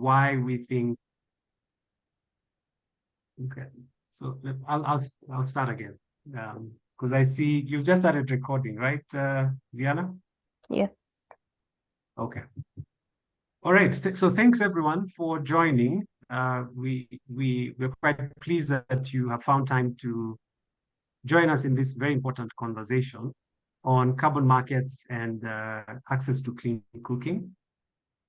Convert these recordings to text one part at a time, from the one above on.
why we think. Okay, so I'll start again because I see you've just started recording, right, Ziana? Yes. Okay. All right. So thanks everyone for joining. We're quite pleased that you have found time to join us in this very important conversation on carbon markets and access to clean cooking.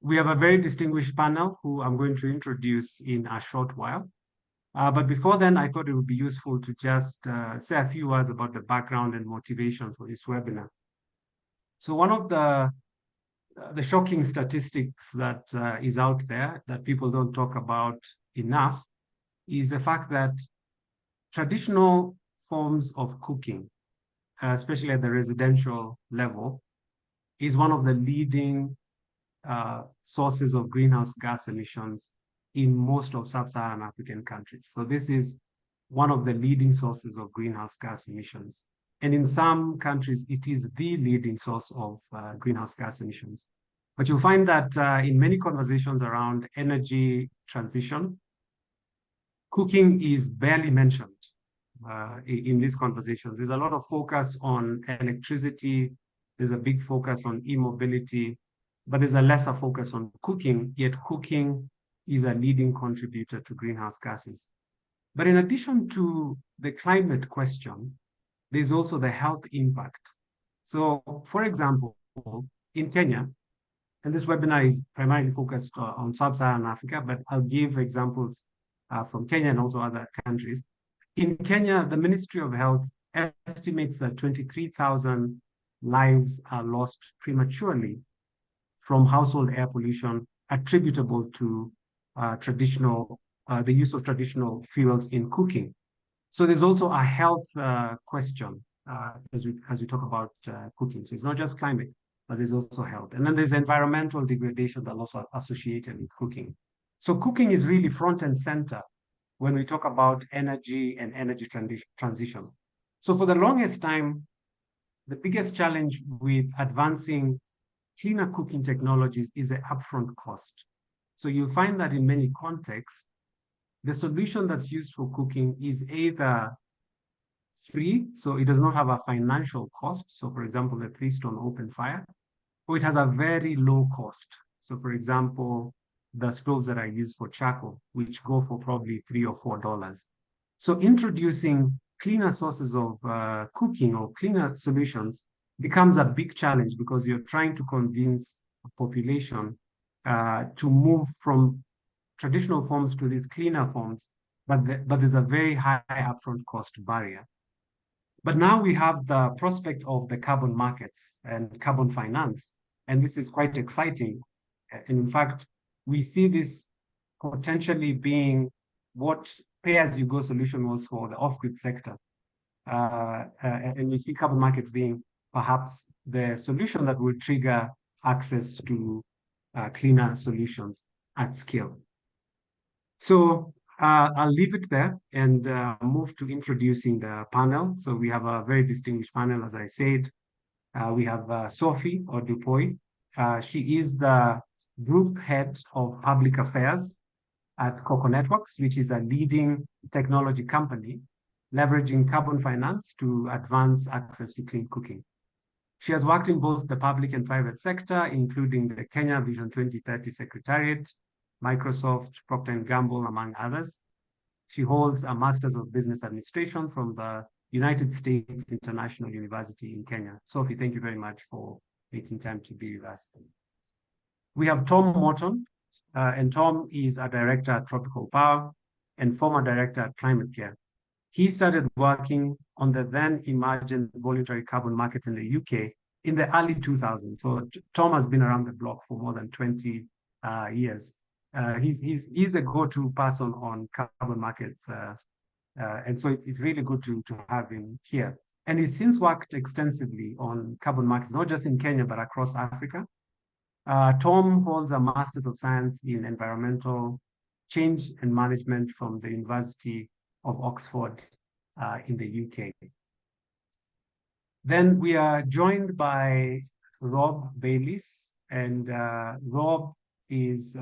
We have a very distinguished panel who I'm going to introduce in a short while. But before then, I thought it would be useful to just say a few words about the background and motivation for this webinar. So one of the shocking statistics that is out there that people don't talk about enough is the fact that traditional forms of cooking, especially at the residential level, is one of the leading sources of greenhouse gas emissions in most of sub-Saharan African countries. So this is one of the leading sources of greenhouse gas emissions. And in some countries, it is the leading source of greenhouse gas emissions. But you'll find that in many conversations around energy transition, cooking is barely mentioned in these conversations. There's a lot of focus on electricity. There's a big focus on e-mobility, but there's a lesser focus on cooking, yet cooking is a leading contributor to greenhouse gases. But in addition to the climate question, there's also the health impact. So, for example, in Kenya, and this webinar is primarily focused on sub-Saharan Africa, but I'll give examples from Kenya and also other countries. In Kenya, the Ministry of Health estimates that 23,000 lives are lost prematurely from household air pollution attributable to the use of traditional fuels in cooking. So there's also a health question as we talk about cooking. So it's not just climate, but there's also health. And then there's environmental degradation that's also associated with cooking. So cooking is really front and center when we talk about energy and energy transition. So for the longest time, the biggest challenge with advancing cleaner cooking technologies is the upfront cost. So you'll find that in many contexts, the solution that's used for cooking is either free, so it does not have a financial cost. So for example, the three-stone open fire, or it has a very low cost. So for example, the stoves that are used for charcoal, which go for probably $3 or $4. So introducing cleaner sources of cooking or cleaner solutions becomes a big challenge because you're trying to convince a population to move from traditional forms to these cleaner forms, but there's a very high upfront cost barrier. But now we have the prospect of the carbon markets and carbon finance, and this is quite exciting. And in fact, we see this potentially being what pay-as-you-go solution was for the off-grid sector. And we see carbon markets being perhaps the solution that will trigger access to cleaner solutions at scale. So I'll leave it there and move to introducing the panel. So we have a very distinguished panel, as I said. We have Sophie Odupoy. She is the Group Head of Public Affairs at Coco Networks, which is a leading technology company leveraging carbon finance to advance access to clean cooking. She has worked in both the public and private sector, including the Kenya Vision 2030 Secretariat, Microsoft, Procter & Gamble, among others. She holds a Master's of Business Administration from the United States International University in Kenya. Sophie, thank you very much for making time to be with us. We have Tom Morton, and Tom is a director at Tropical Power and former director at Climate Care. He started working on the then emergent voluntary carbon markets in the UK in the early 2000s. So Tom has been around the block for more than 20 years. He's a go-to person on carbon markets. And so it's really good to have him here. And he's since worked extensively on carbon markets, not just in Kenya, but across Africa. Tom holds a Master's of Science in Environmental Change and Management from the University of Oxford in the UK. Then we are joined by Rob Bayliss, and Rob is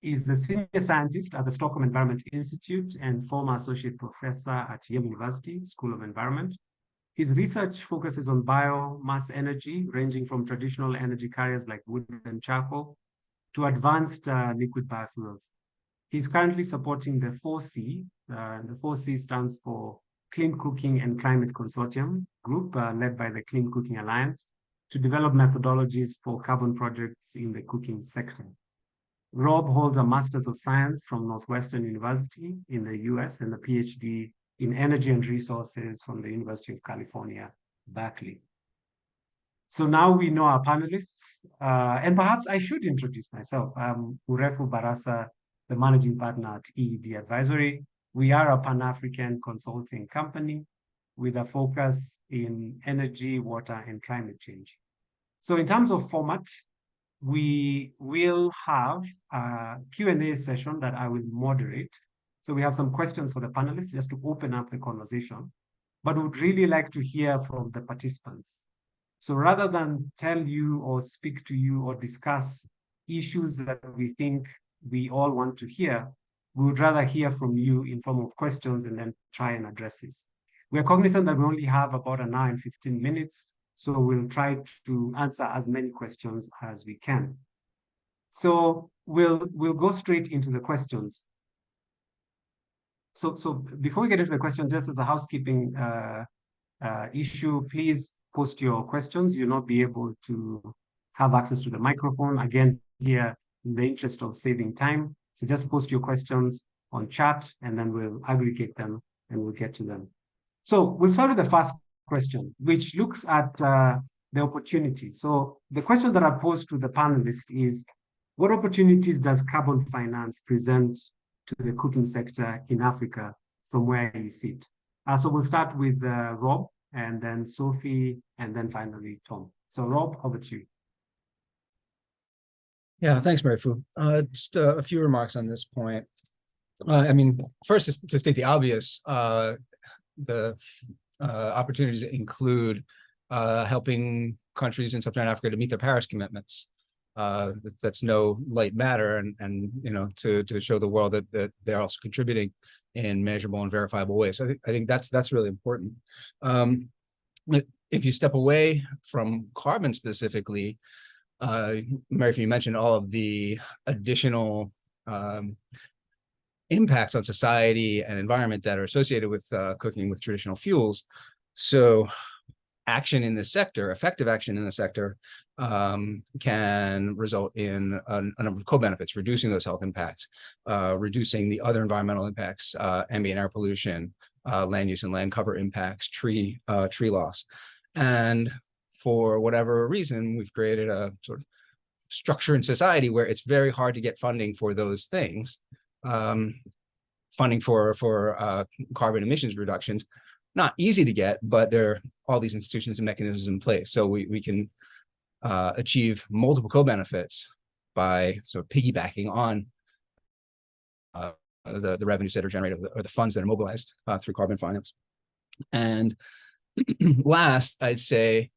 is a senior scientist at the Stockholm Environment Institute and former associate professor at Yale University School of Environment. His research focuses on biomass energy, ranging from traditional energy carriers like wood and charcoal to advanced liquid biofuels. He's currently supporting the 4C. The 4C stands for Clean Cooking and Climate Consortium group, led by the Clean Cooking Alliance, to develop methodologies for carbon projects in the cooking sector. Rob holds a Master's of Science from Northwestern University in the US and a PhD in Energy and Resources from the University of California, Berkeley. So now we know our panelists, and perhaps I should introduce myself. I'm Urefu Barasa, the managing partner at EED Advisory. We are a Pan-African consulting company with a focus in energy, water, and climate change. So in terms of format, we will have a Q&A session that I will moderate. So we have some questions for the panelists just to open up the conversation, but would really like to hear from the participants. So rather than tell you or speak to you or discuss issues that we think we all want to hear, we would rather hear from you in form of questions and then try and address this. We're cognizant that we only have about an hour and 15 minutes, so we'll try to answer as many questions as we can. So we'll go straight into the questions. So before we get into the questions, just as a housekeeping issue, please post your questions. You'll not be able to have access to the microphone. Again, here in the interest of saving time. So just post your questions on chat and then we'll aggregate them and we'll get to them. So we'll start with the first question, which looks at the opportunities. So the question that I posed to the panelists is, what opportunities does carbon finance present to the cooking sector in Africa from where you sit? So we'll start with Rob, and then Sophie, and then finally Tom. So Rob, over to you. Yeah, thanks, Marifu. Just a few remarks on this point. I mean, first is to state the obvious. The opportunities include helping countries in Sub-Saharan Africa to meet their Paris commitments. That's no light matter, and you know, to show the world that they're also contributing in measurable and verifiable ways. So I think that's really important. If you step away from carbon specifically, Mary, you mentioned all of the additional impacts on society and environment that are associated with cooking with traditional fuels. So action in this sector, effective action in the sector, can result in a number of co-benefits, reducing those health impacts, reducing the other environmental impacts, ambient air pollution, land use and land cover impacts, tree loss. And for whatever reason, we've created a sort of structure in society where it's very hard to get funding for those things. Funding for carbon emissions reductions, not easy to get, but there are all these institutions and mechanisms in place. So we can achieve multiple co-benefits by sort of piggybacking on the revenues that are generated or the funds that are mobilized through carbon finance. And last, I'd say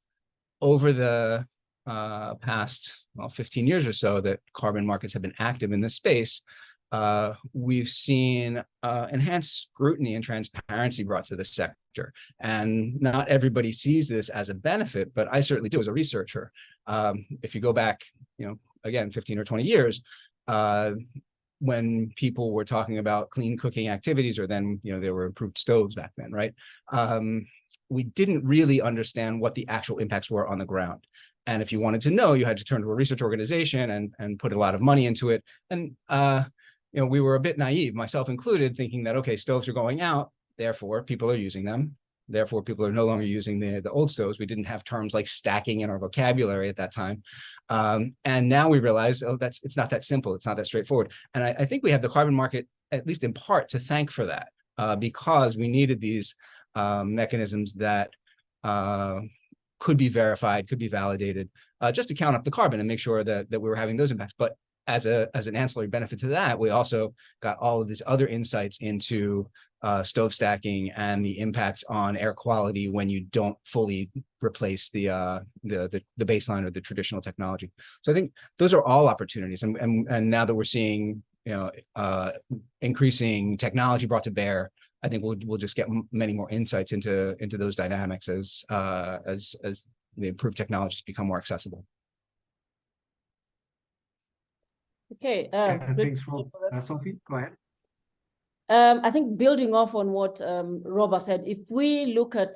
over the past 15 years or so that carbon markets have been active in this space, we've seen enhanced scrutiny and transparency brought to the sector. And not everybody sees this as a benefit, but I certainly do as a researcher. If you go back, you know, again, 15 or 20 years, when people were talking about clean cooking activities, or then, you know, there were improved stoves back then, right? We didn't really understand what the actual impacts were on the ground. And if you wanted to know, you had to turn to a research organization and put a lot of money into it. And, you know, we were a bit naive, myself included, thinking that, okay, stoves are going out, therefore people are using them. Therefore, people are no longer using the old stoves. We didn't have terms like stacking in our vocabulary at that time. And now we realize, oh, it's not that simple. It's not that straightforward. And I think we have the carbon market, at least in part, to thank for that, because we needed these mechanisms that could be verified, could be validated, just to count up the carbon and make sure that we were having those impacts. But as an ancillary benefit to that, we also got all of these other insights into stove stacking and the impacts on air quality when you don't fully replace the baseline or the traditional technology. So I think those are all opportunities. And now that we're seeing increasing technology brought to bear, I think we'll just get many more insights into those dynamics as the improved technologies become more accessible. Okay. Thanks, Rob. Sophie, go ahead. I think building off on what Robert said, if we look at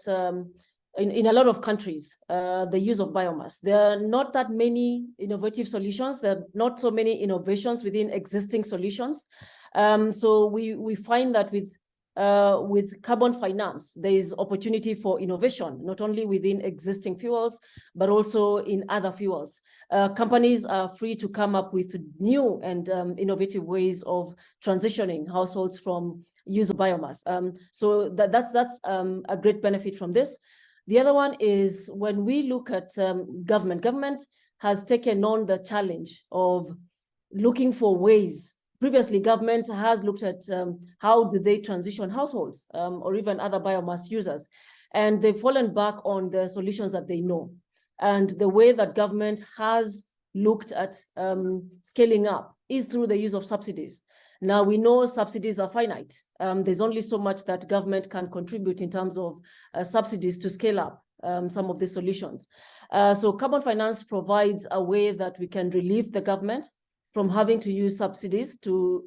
in a lot of countries, the use of biomass, there are not that many innovative solutions. There are not so many innovations within existing solutions. So we find that with carbon finance, there is opportunity for innovation, not only within existing fuels, but also in other fuels. Companies are free to come up with new and innovative ways of transitioning households from use of biomass. So that's a great benefit from this. The other one is when we look at government has taken on the challenge of looking for ways. Previously, government has looked at how do they transition households or even other biomass users, and they've fallen back on the solutions that they know. And the way that government has looked at scaling up is through the use of subsidies. Now, we know subsidies are finite. There's only so much that government can contribute in terms of subsidies to scale up some of the solutions. So carbon finance provides a way that we can relieve the government from having to use subsidies to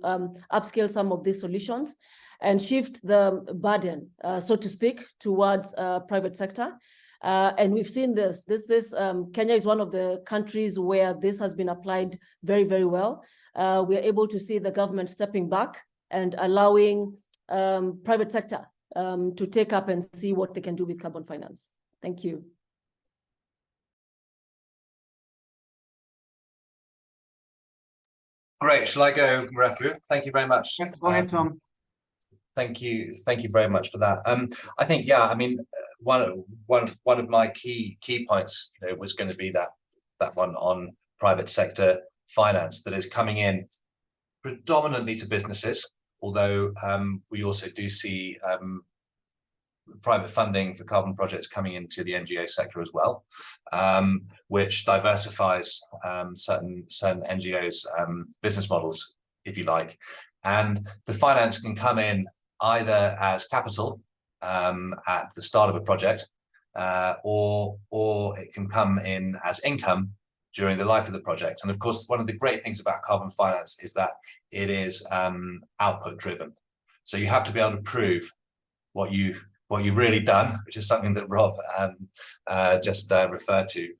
upscale some of these solutions and shift the burden, so to speak, towards private sector. And we've seen this. Kenya is one of the countries where this has been applied very, very well. We are able to see the government stepping back and allowing private sector to take up and see what they can do with carbon finance. Thank you. Great. Shall I go, Refu? Thank you very much. Go ahead, Tom. Thank you very much for that. I think, yeah, I mean, one of my key points, was going to be that one on private sector finance that is coming in predominantly to businesses, although we also do see private funding for carbon projects coming into the NGO sector as well, which diversifies certain NGOs' business models, if you like. And the finance can come in either as capital at the start of a project, or it can come in as income during the life of the project. And of course, one of the great things about carbon finance is that it is output driven. So you have to be able to prove what you've really done, which is something that Rob just referred to,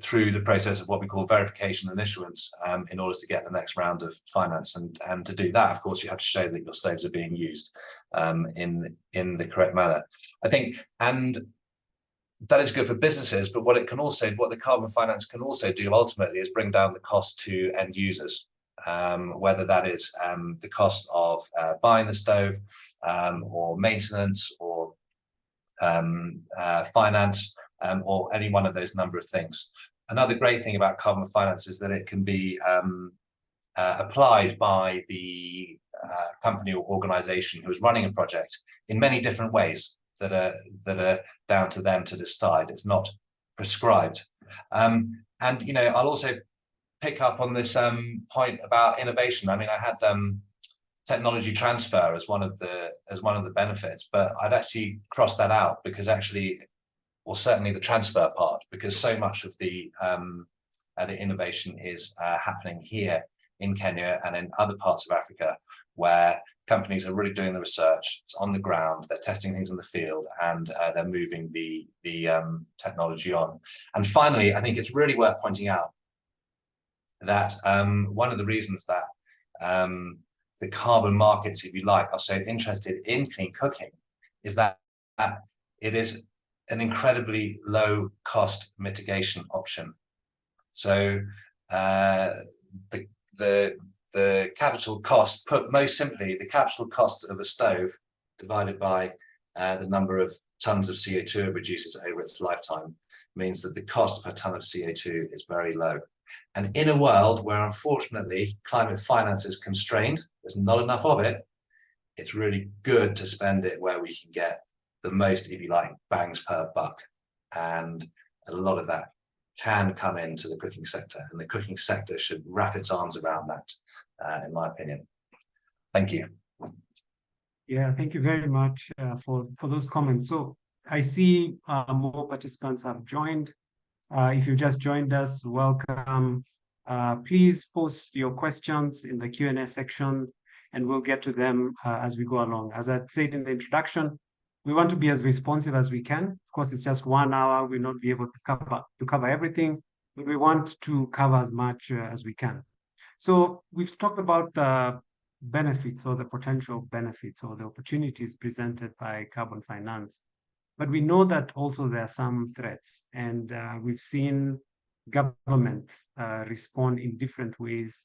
through the process of what we call verification and issuance, in order to get the next round of finance. And to do that, of course, you have to show that your stoves are being used in the correct manner, I think. And that is good for businesses, but what the carbon finance can also do ultimately is bring down the cost to end users, whether that is the cost of buying the stove, or maintenance, or finance, or any one of those number of things. Another great thing about carbon finance is that it can be applied by the company or organization who is running a project in many different ways that are down to them to decide. It's not prescribed. And I'll also pick up on this point about innovation. I mean, I had technology transfer as one of the benefits, but I'd actually cross that out, because actually, or certainly the transfer part, because so much of the innovation is happening here in Kenya and in other parts of Africa, where companies are really doing the research. It's on the ground, they're testing things in the field, and they're moving the technology on. And finally, I think it's really worth pointing out that one of the reasons that the carbon markets, if you like, are so interested in clean cooking is that it is an incredibly low cost mitigation option. So the capital cost, put most simply, the capital cost of a stove divided by the number of tons of CO2 it reduces over its lifetime means that the cost per ton of CO2 is very low. And in a world where, unfortunately, climate finance is constrained, there's not enough of it, it's really good to spend it where we can get the most, if you like, bangs per buck. And a lot of that can come into the cooking sector, and the cooking sector should wrap its arms around that, in my opinion. Thank you. Yeah, thank you very much for those comments. So I see more participants have joined. If you just joined us, welcome. Please post your questions in the Q&A section, and we'll get to them as we go along. As I said in the introduction, we want to be as responsive as we can. Of course, it's just 1 hour. We'll not be able to cover everything, but we want to cover as much as we can. So we've talked about the benefits or the potential benefits or the opportunities presented by carbon finance. But we know that also there are some threats, and we've seen governments respond in different ways,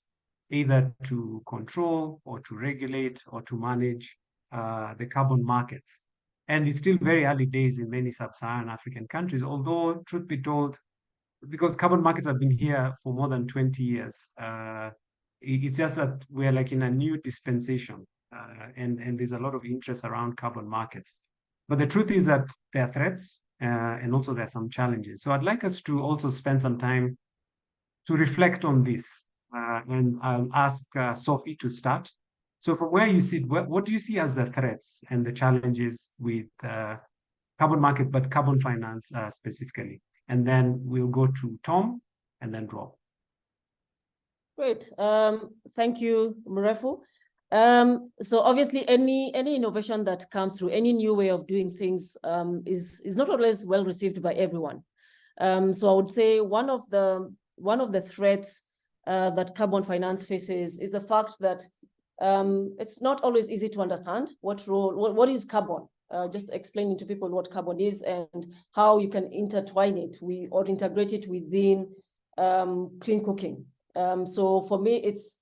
either to control or to regulate or to manage the carbon markets. And it's still very early days in many sub-Saharan African countries, although, truth be told, because carbon markets have been here for more than 20 years, it's just that we're like in a new dispensation, and there's a lot of interest around carbon markets. But the truth is that there are threats, and also there are some challenges. So I'd like us to also spend some time to reflect on this. And I'll ask Sophie to start. So from where you sit, what do you see as the threats and the challenges with carbon market, but carbon finance specifically? And then we'll go to Tom and then Rob. Great. Thank you, Mrefu. So obviously, any innovation that comes through, any new way of doing things is not always well received by everyone. So I would say one of the threats that carbon finance faces is the fact that it's not always easy to understand what is carbon. Just explaining to people what carbon is and how you can intertwine it or integrate it within clean cooking. So for me, it's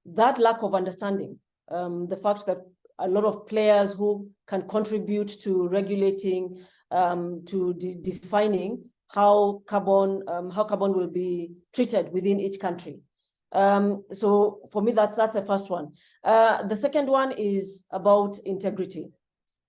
that lack of understanding, the fact that a lot of players who can contribute to regulating, to defining how carbon will be treated within each country. So for me, that's the first one. The second one is about integrity.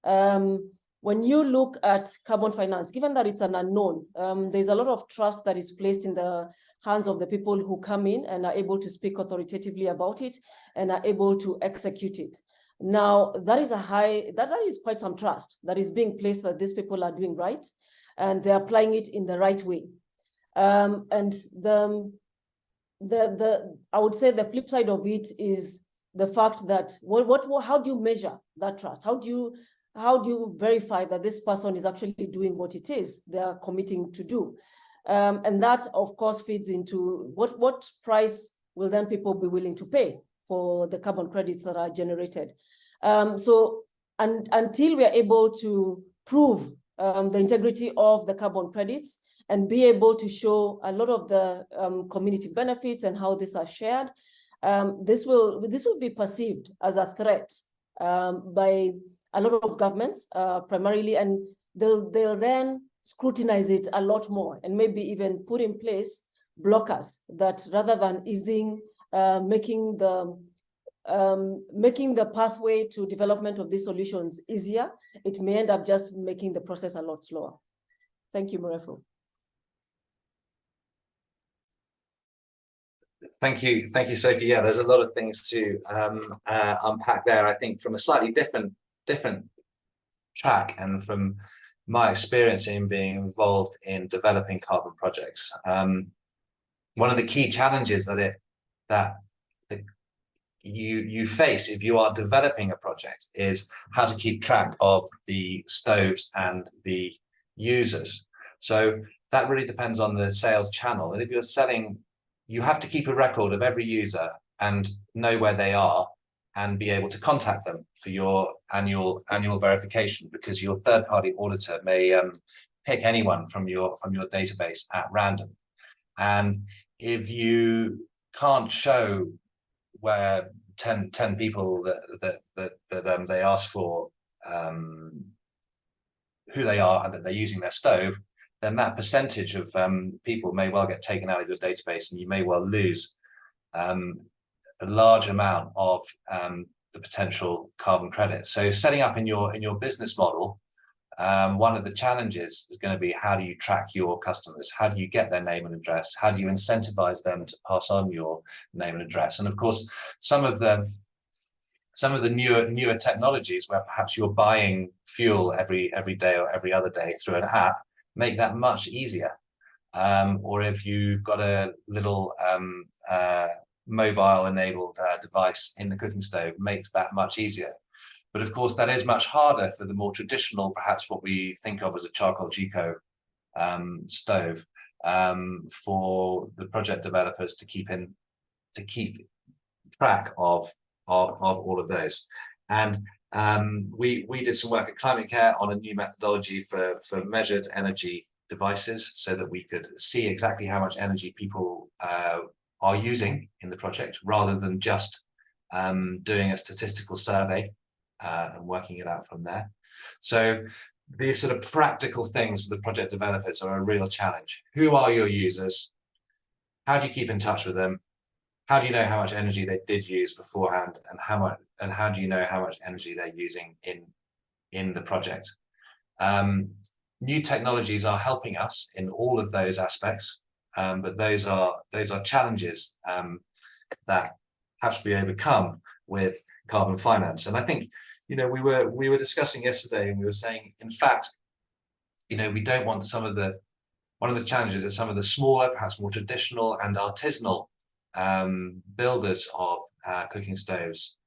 When you look at carbon finance, given that it's an unknown, there's a lot of trust that is placed in the hands of the people who come in and are able to speak authoritatively about it and are able to execute it. Now, that is quite some trust that is being placed that these people are doing right and they're applying it in the right way. And I would say the flip side of it is the fact that how do you measure that trust? How do you verify that this person is actually doing what it is they are committing to do? And that, of course, feeds into what price will then people be willing to pay for the carbon credits that are generated. So until we are able to prove the integrity of the carbon credits and be able to show a lot of the community benefits and how these are shared, this will be perceived as a threat by a lot of governments primarily, and they'll then scrutinize it a lot more and maybe even put in place blockers that, rather than easing, making the pathway to development of these solutions easier, it may end up just making the process a lot slower. Thank you, Mrefu. Thank you, Sophie. Yeah, there's a lot of things to unpack there. I think from a slightly different track, and from my experience in being involved in developing carbon projects, one of the key challenges that you face if you are developing a project is how to keep track of the stoves and the users. So that really depends on the sales channel. And if you're selling, you have to keep a record of every user and know where they are and be able to contact them for your annual verification, because your third-party auditor may pick anyone from your database at random. And if you can't show where 10 people that they ask for, who they are and that they're using their stove, then that percentage of people may well get taken out of your database, and you may well lose a large amount of the potential carbon credits. So setting up in your business model one of the challenges is going to be, how do you track your customers? How do you get their name and address? How do you incentivize them to pass on your name and address? And of course, some of the newer technologies where perhaps you're buying fuel every day or every other day through an app make that much easier. Or if you've got a little mobile enabled device in the cooking stove, makes that much easier. But of course, that is much harder for the more traditional, perhaps what we think of as a charcoal Gico stove, for the project developers to keep track of all of those. And we did some work at Climate Care on a new methodology for measured energy devices, so that we could see exactly how much energy people are using in the project, rather than just doing a statistical survey and working it out from there. So these sort of practical things for the project developers are a real challenge. Who are your users? How do you keep in touch with them? How do you know how much energy they did use beforehand, and how do you know how much energy they're using in the project? New technologies are helping us in all of those aspects, but those are challenges that have to be overcome with carbon finance. And I think, we were discussing yesterday, and we were saying, in fact, we don't want one of the challenges is some of the smaller, perhaps more traditional and artisanal builders of cooking stoves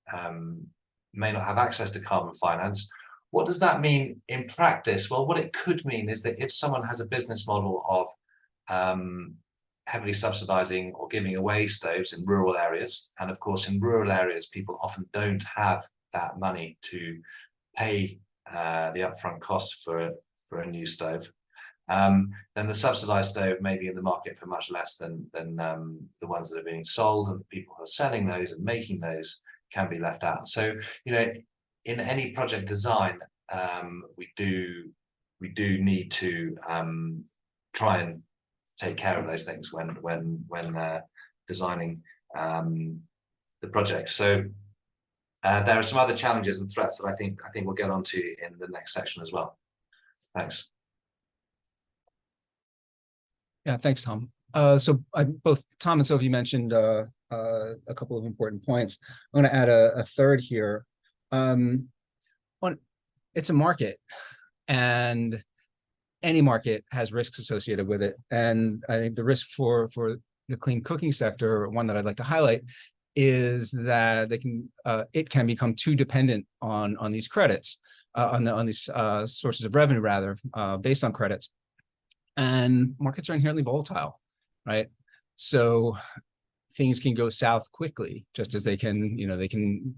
may not have access to carbon finance. What does that mean in practice? Well, what it could mean is that if someone has a business model of heavily subsidizing or giving away stoves in rural areas, and of course in rural areas people often don't have that money to pay the upfront cost for a new stove, then the subsidized stove may be in the market for much less than the ones that are being sold, and the people who are selling those and making those can be left out. So, in any project design, we do need to try and take care of those things when designing the project. So there are some other challenges and threats that I think we'll get onto in the next section as well. Thanks. Yeah, thanks, Tom. So both Tom and Sophie mentioned a couple of important points. I'm going to add a third here. It's a market, and any market has risks associated with it. And I think the risk for the clean cooking sector, one that I'd like to highlight, is that it can become too dependent on these credits, on these sources of revenue, rather, based on credits. And markets are inherently volatile, right? So things can go south quickly, just as they can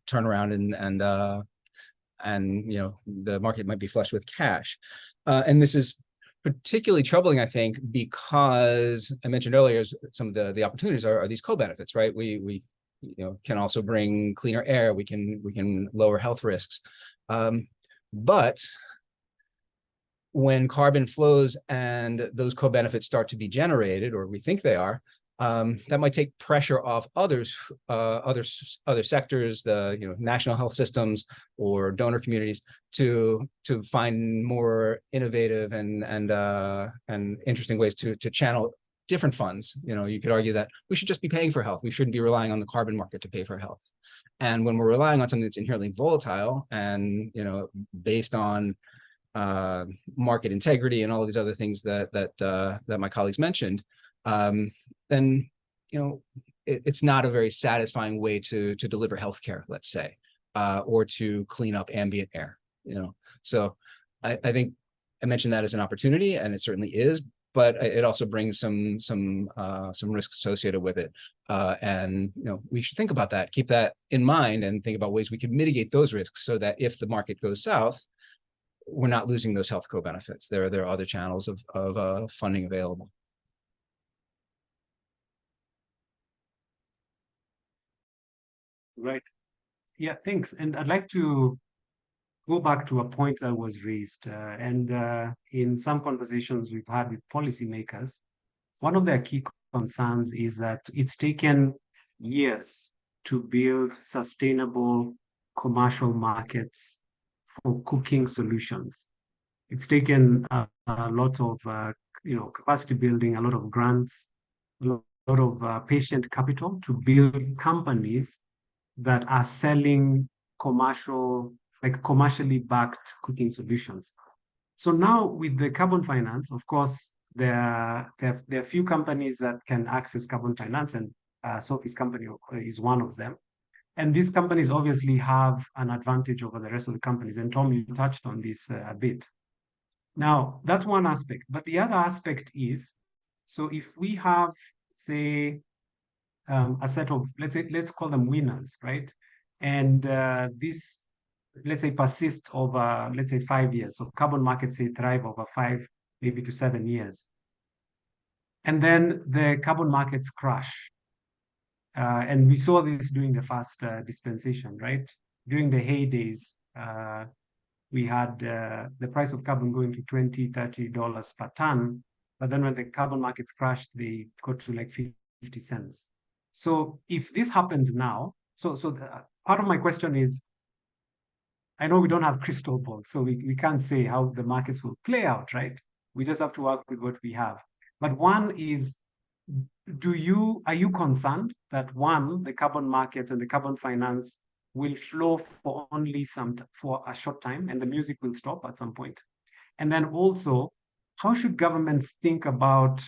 turn around and the market might be flush with cash. And this is particularly troubling, I think, because I mentioned earlier some of the opportunities are these co-benefits, right? We can also bring cleaner air. We can lower health risks, but when carbon flows and those co-benefits start to be generated, or we think they are, that might take pressure off other sectors, the national health systems or donor communities, to find more innovative and interesting ways to channel different funds. You could argue that we should just be paying for health. We shouldn't be relying on the carbon market to pay for health. And when we're relying on something that's inherently volatile and based on market integrity and all of these other things that my colleagues mentioned, then it's not a very satisfying way to deliver healthcare, let's say, or to clean up ambient air. So I think I mentioned that as an opportunity, and it certainly is, but it also brings some risks associated with it, and we should think about that, keep that in mind, and think about ways we can mitigate those risks, so that if the market goes south, we're not losing those health co-benefits. There are other channels of funding available. Right. Yeah, thanks. And I'd like to go back to a point that was raised. In some conversations we've had with policymakers, one of their key concerns is that it's taken years to build sustainable commercial markets for cooking solutions. It's taken a lot of capacity building, a lot of grants, a lot of patient capital to build companies that are selling commercially backed cooking solutions. So now with the carbon finance, of course, there are few companies that can access carbon finance, and Sophie's company is one of them. And these companies obviously have an advantage over the rest of the companies. And Tom, you touched on this a bit. Now, that's one aspect. But the other aspect is, so if we have, say, a set of, let's call them winners, right? And this, let's say, persists over, let's say, 5 years. So carbon markets, say, thrive over 5, maybe to 7 years. And then the carbon markets crash. And we saw this during the first dispensation, right? During the heydays, we had the price of carbon going to $20, $30 per ton. But then when the carbon markets crashed, they got to like 50 cents. So if this happens now, part of my question is, I know we don't have crystal balls, so we can't say how the markets will play out, right? We just have to work with what we have. But one is, are you concerned that one, the carbon markets and the carbon finance will flow for only for a short time, and the music will stop at some point? And then also, how should governments think about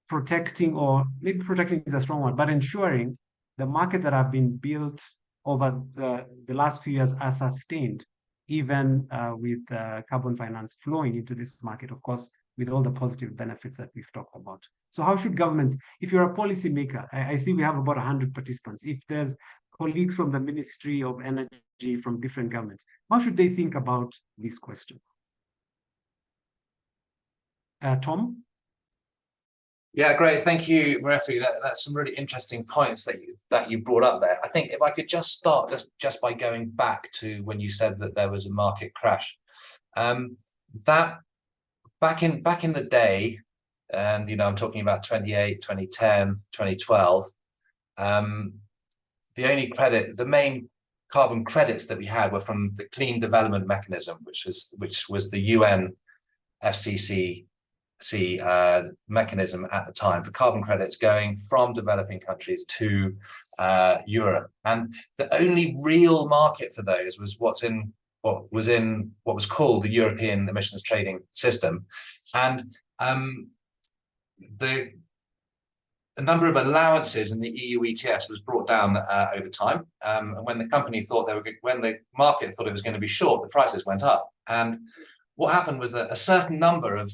protecting, or maybe protecting is a strong word, but ensuring the markets that have been built over the last few years are sustained, even with carbon finance flowing into this market, of course, with all the positive benefits that we've talked about. So how should governments, if you're a policymaker, I see we have about 100 participants, if there's colleagues from the Ministry of Energy from different governments, how should they think about this question? Tom? Yeah, great. Thank you, Murphy. That's some really interesting points that you brought up there. I think if I could just start just by going back to when you said that there was a market crash. That back in the day, and I'm talking about 2008, 2010, 2012, the main carbon credits that we had were from the Clean Development Mechanism, which was the UN FCC mechanism at the time for carbon credits going from developing countries to Europe. And the only real market for those was what was called the European Emissions Trading System. And the number of allowances in the EU ETS was brought down over time. And when the market thought it was going to be short, the prices went up. And what happened was that a certain number of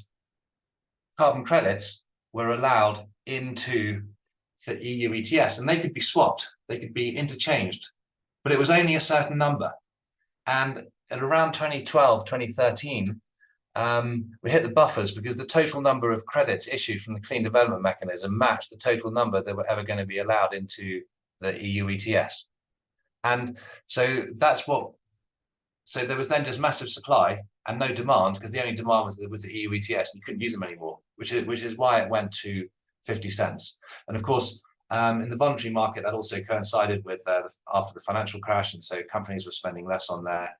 carbon credits were allowed into the EU ETS, and they could be swapped, they could be interchanged, but it was only a certain number. And at around 2012, 2013, we hit the buffers because the total number of credits issued from the Clean Development Mechanism matched the total number that were ever going to be allowed into the EU ETS. And so so there was then just massive supply and no demand, because the only demand was the EU ETS, and you couldn't use them anymore, which is why it went to 50 cents. And of course, in the voluntary market, that also coincided with after the financial crash, and so companies were spending less on their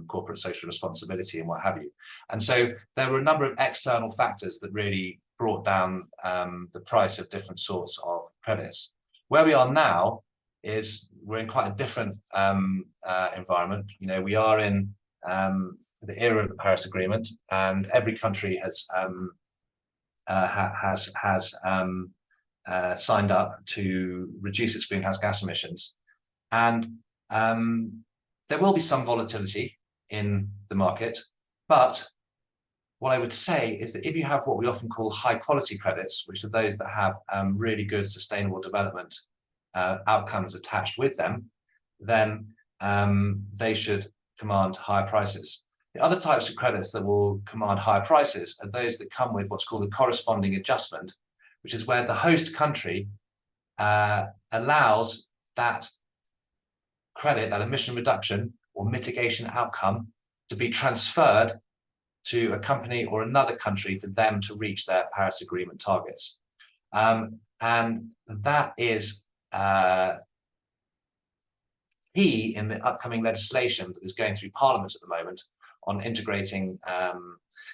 corporate social responsibility and what have you. And so there were a number of external factors that really brought down the price of different sorts of credits. Where we are now is we're in quite a different environment. We are in the era of the Paris Agreement, and every country has signed up to reduce its greenhouse gas emissions. And there will be some volatility in the market, but what I would say is that if you have what we often call high quality credits, which are those that have really good sustainable development outcomes attached with them, then they should command higher prices. The other types of credits that will command higher prices are those that come with what's called a corresponding adjustment, which is where the host country allows that credit, that emission reduction or mitigation outcome, to be transferred to a company or another country for them to reach their Paris Agreement targets. And that is key in the upcoming legislation that is going through Parliament at the moment on integrating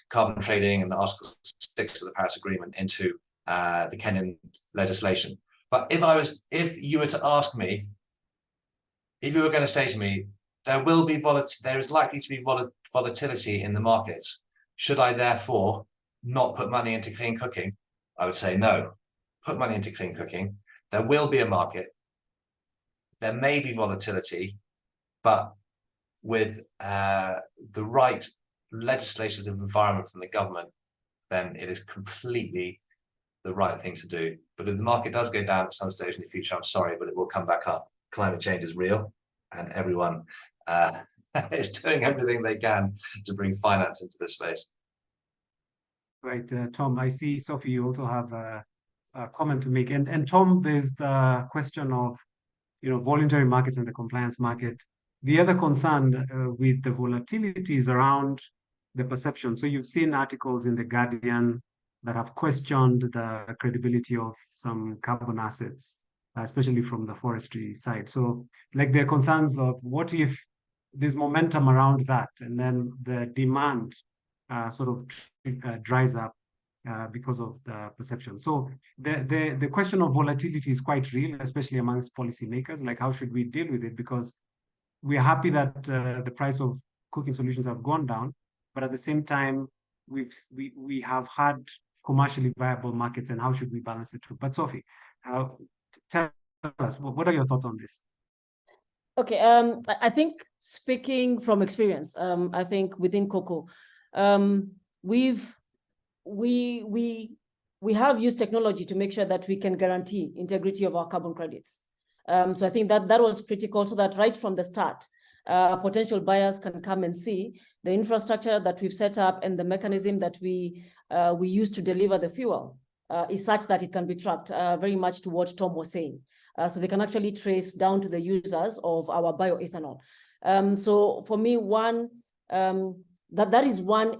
carbon trading and Article 6 of the Paris Agreement into the Kenyan legislation. But if you were to ask me, if you were going to say to me, there is likely to be volatility in the markets, should I therefore not put money into clean cooking? I would say no. Put money into clean cooking. There will be a market. There may be volatility, but with the right legislative environment from the government, then it is completely the right thing to do. But if the market does go down at some stage in the future, I'm sorry, but it will come back up. Climate change is real, and everyone is doing everything they can to bring finance into this space. Right, Tom, I see, Sophie, you also have a comment to make. And Tom, there's the question of, voluntary markets and the compliance market. The other concern with the volatility is around the perception. So you've seen articles in The Guardian that have questioned the credibility of some carbon assets, especially from the forestry side. So like there are concerns of what if there's momentum around that and then the demand sort of dries up because of the perception. So the question of volatility is quite real, especially amongst policymakers. Like, how should we deal with it? Because we are happy that the price of cooking solutions have gone down, but at the same time, we have had commercially viable markets, and how should we balance it? But Sophie, tell us, what are your thoughts on this? Okay, I think speaking from experience, I think within cocoa, we have used technology to make sure that we can guarantee integrity of our carbon credits. So I think that was critical, so that right from the start, potential buyers can come and see the infrastructure that we've set up and the mechanism that we use to deliver the fuel is such that it can be tracked, very much to what Tom was saying. So they can actually trace down to the users of our bioethanol. So for me, that is one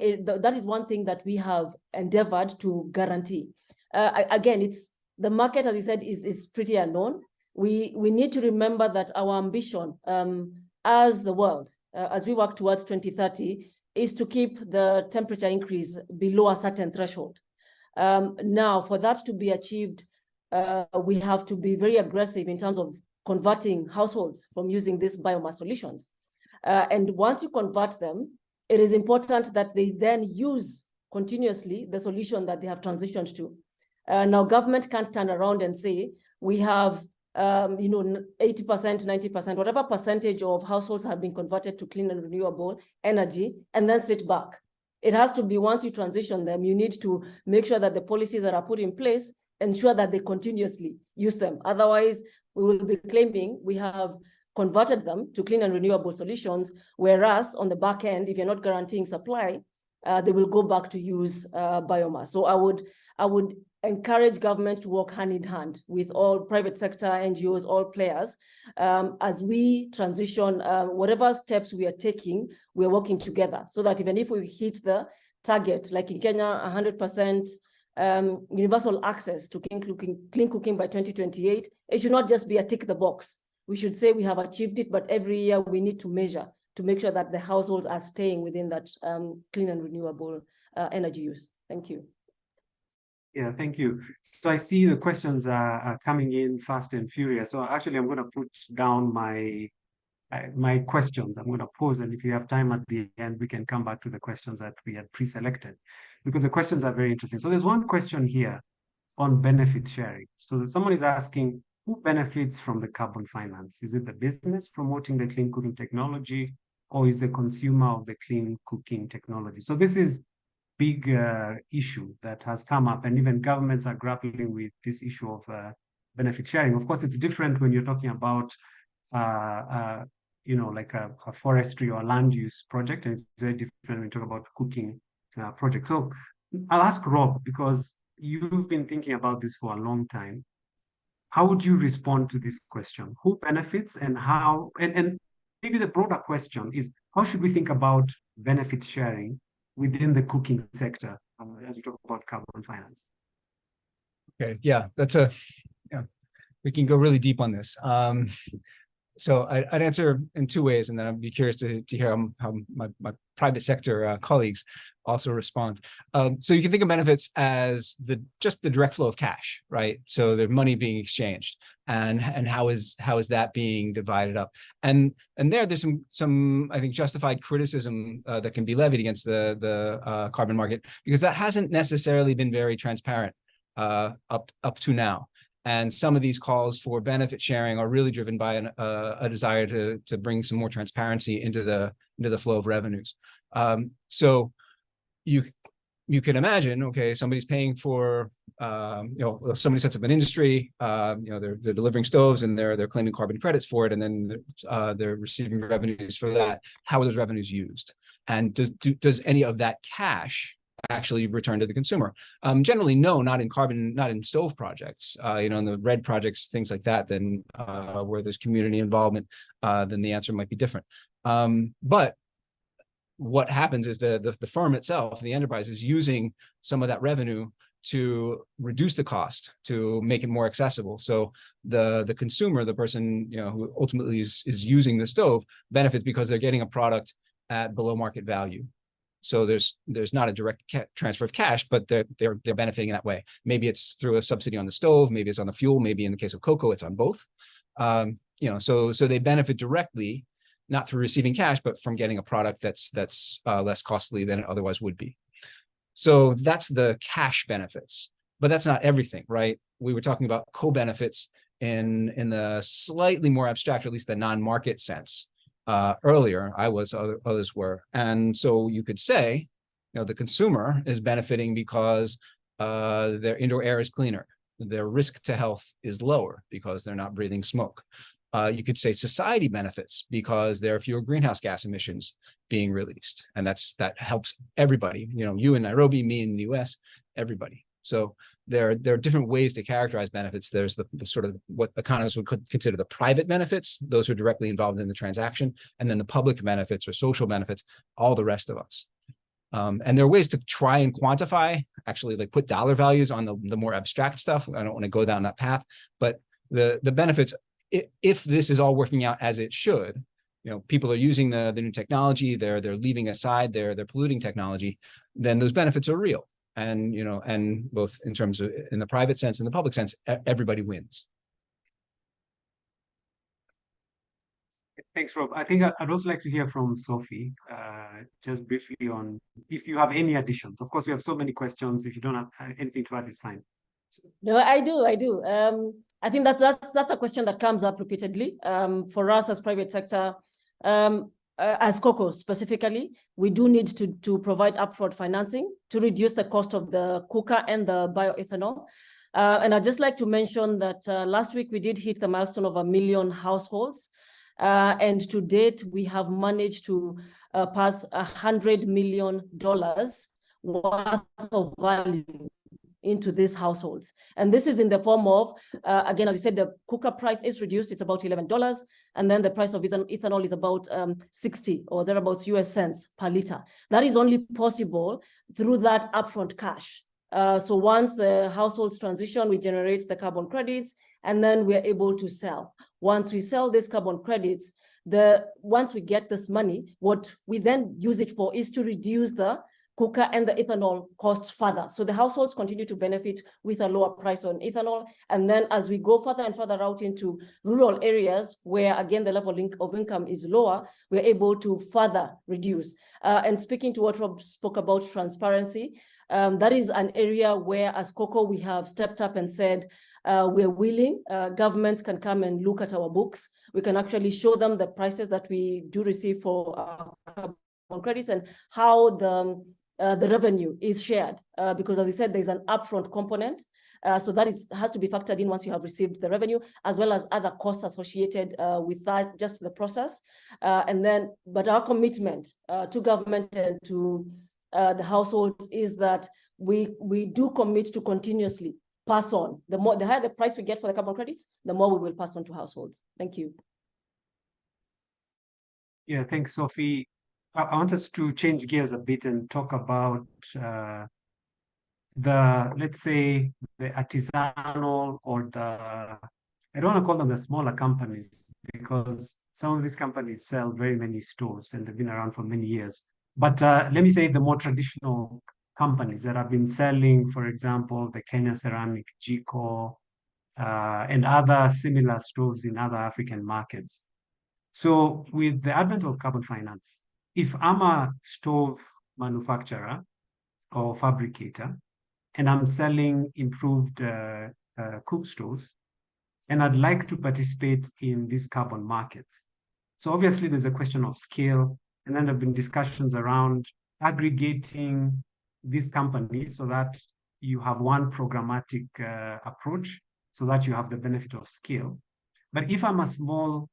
thing that we have endeavored to guarantee. Again, it's the market, as you said, is pretty unknown. We need to remember that our ambition as the world, as we work towards 2030, is to keep the temperature increase below a certain threshold. Now, for that to be achieved, we have to be very aggressive in terms of converting households from using these biomass solutions. And once you convert them, it is important that they then use continuously the solution that they have transitioned to. Now, government can't turn around and say, we have 80%, 90%, whatever percentage of households have been converted to clean and renewable energy, and then sit back. It has to be, once you transition them, you need to make sure that the policies that are put in place ensure that they continuously use them. Otherwise, we will be claiming we have converted them to clean and renewable solutions, whereas on the back end, if you're not guaranteeing supply, they will go back to use biomass. So I would encourage government to work hand in hand with all private sector, NGOs, all players, as we transition. Whatever steps we are taking, we're working together, so that even if we hit the target, like in Kenya, 100% universal access to clean cooking by 2028, it should not just be a tick the box. We should say we have achieved it, but every year we need to measure to make sure that the households are staying within that clean and renewable energy use. Thank you. Yeah, thank you. So I see the questions are coming in fast and furious. So actually, I'm going to put down my questions. I'm going to pause, and if you have time at the end, we can come back to the questions that we had pre-selected, because the questions are very interesting. So there's one question here on benefit sharing. So someone is asking, who benefits from the carbon finance? Is it the business promoting the clean cooking technology, or is the consumer of the clean cooking technology? So this is big issue that has come up, and even governments are grappling with this issue of benefit sharing. Of course, it's different when you're talking about like a forestry or land use project, and it's very different when you talk about cooking project. So I'll ask Rob, because you've been thinking about this for a long time. How would you respond to this question? Who benefits, and how? And maybe the broader question is, how should we think about benefit sharing within the cooking sector as we talk about carbon finance? Okay, yeah, we can go really deep on this. So I'd answer in two ways, and then I'd be curious to hear how my private sector colleagues also respond. So you can think of benefits as just the direct flow of cash, right? So there's money being exchanged, and how is that being divided up? And there's some I think justified criticism that can be levied against the carbon market, because that hasn't necessarily been very transparent up to now. And some of these calls for benefit sharing are really driven by a desire to bring some more transparency into the flow of revenues. So you can imagine, okay, somebody's paying for, somebody sets up an industry, they're delivering stoves and they're claiming carbon credits for it, and then they're receiving revenues for that. How are those revenues used? And does any of that cash actually return to the consumer? Generally, no, not in stove projects. In the red projects, things like that, then where there's community involvement, then the answer might be different. But what happens is the firm itself, the enterprise, is using some of that revenue to reduce the cost, to make it more accessible. So the consumer, the person who ultimately is using the stove, benefits because they're getting a product at below market value. So there's not a direct transfer of cash, but they're benefiting in that way. Maybe it's through a subsidy on the stove, maybe it's on the fuel, maybe in the case of cocoa, it's on both. So they benefit directly, not through receiving cash, but from getting a product that's less costly than it otherwise would be. So that's the cash benefits, but that's not everything, right? We were talking about co-benefits in the slightly more abstract, or at least the non-market sense. Earlier, others were. And so you could say, the consumer is benefiting because their indoor air is cleaner. Their risk to health is lower because they're not breathing smoke. You could say society benefits because there are fewer greenhouse gas emissions being released. And that helps everybody, you in Nairobi, me in the US, everybody. So there are different ways to characterize benefits. There's the sort of what economists would consider the private benefits, those who are directly involved in the transaction, and then the public benefits or social benefits, all the rest of us. And there are ways to try and quantify, actually, like put dollar values on the more abstract stuff. I don't want to go down that path, but the benefits, if this is all working out as it should, people are using the new technology, they're leaving aside their polluting technology, then those benefits are real. And, and both in terms of in the private sense and the public sense, everybody wins. Thanks, Rob. I think I'd also like to hear from Sophie, just briefly on if you have any additions. Of course, we have so many questions. If you don't have anything to add, it's fine. No, I do. I think that's a question that comes up repeatedly for us as private sector. As Cocoa specifically, we do need to provide upfront financing to reduce the cost of the cooker and the bioethanol. And I'd just like to mention that last week we did hit the milestone of 1 million households. And to date, we have managed to pass $100 million worth of value into these households. And this is in the form of, again, as you said, the cooker price is reduced. It's about $11. And then the price of ethanol is about 60 or thereabouts US cents per liter. That is only possible through that upfront cash. So once the households transition, we generate the carbon credits, and then we're able to sell. Once we sell these carbon credits, once we get this money, what we then use it for is to reduce the cooker and the ethanol costs further. So the households continue to benefit with a lower price on ethanol. And then as we go further and further out into rural areas where, again, the level of income is lower, we're able to further reduce. And speaking to what Rob spoke about transparency, that is an area where as Cocoa, we have stepped up and said, we're willing, governments can come and look at our books. We can actually show them the prices that we do receive for carbon credits and how the revenue is shared, because as we said, there's an upfront component. So that has to be factored in once you have received the revenue, as well as other costs associated with that, just the process. But our commitment to government and to the households is that we do commit to continuously pass on. The higher the price we get for the carbon credits, the more we will pass on to households. Thank you. Yeah, thanks, Sophie. I want us to change gears a bit and talk about let's say, the artisanal or the I don't want to call them the smaller companies because some of these companies sell very many stoves and they've been around for many years. But let me say the more traditional companies that have been selling, for example, the Kenya Ceramic, Jiko, and other similar stoves in other African markets. So with the advent of carbon finance, if I'm a stove manufacturer or fabricator and I'm selling improved cook stoves, and I'd like to participate in these carbon markets. So obviously there's a question of scale, and then there have been discussions around aggregating these companies so that you have one programmatic approach so that you have the benefit of scale. But if I'm a small,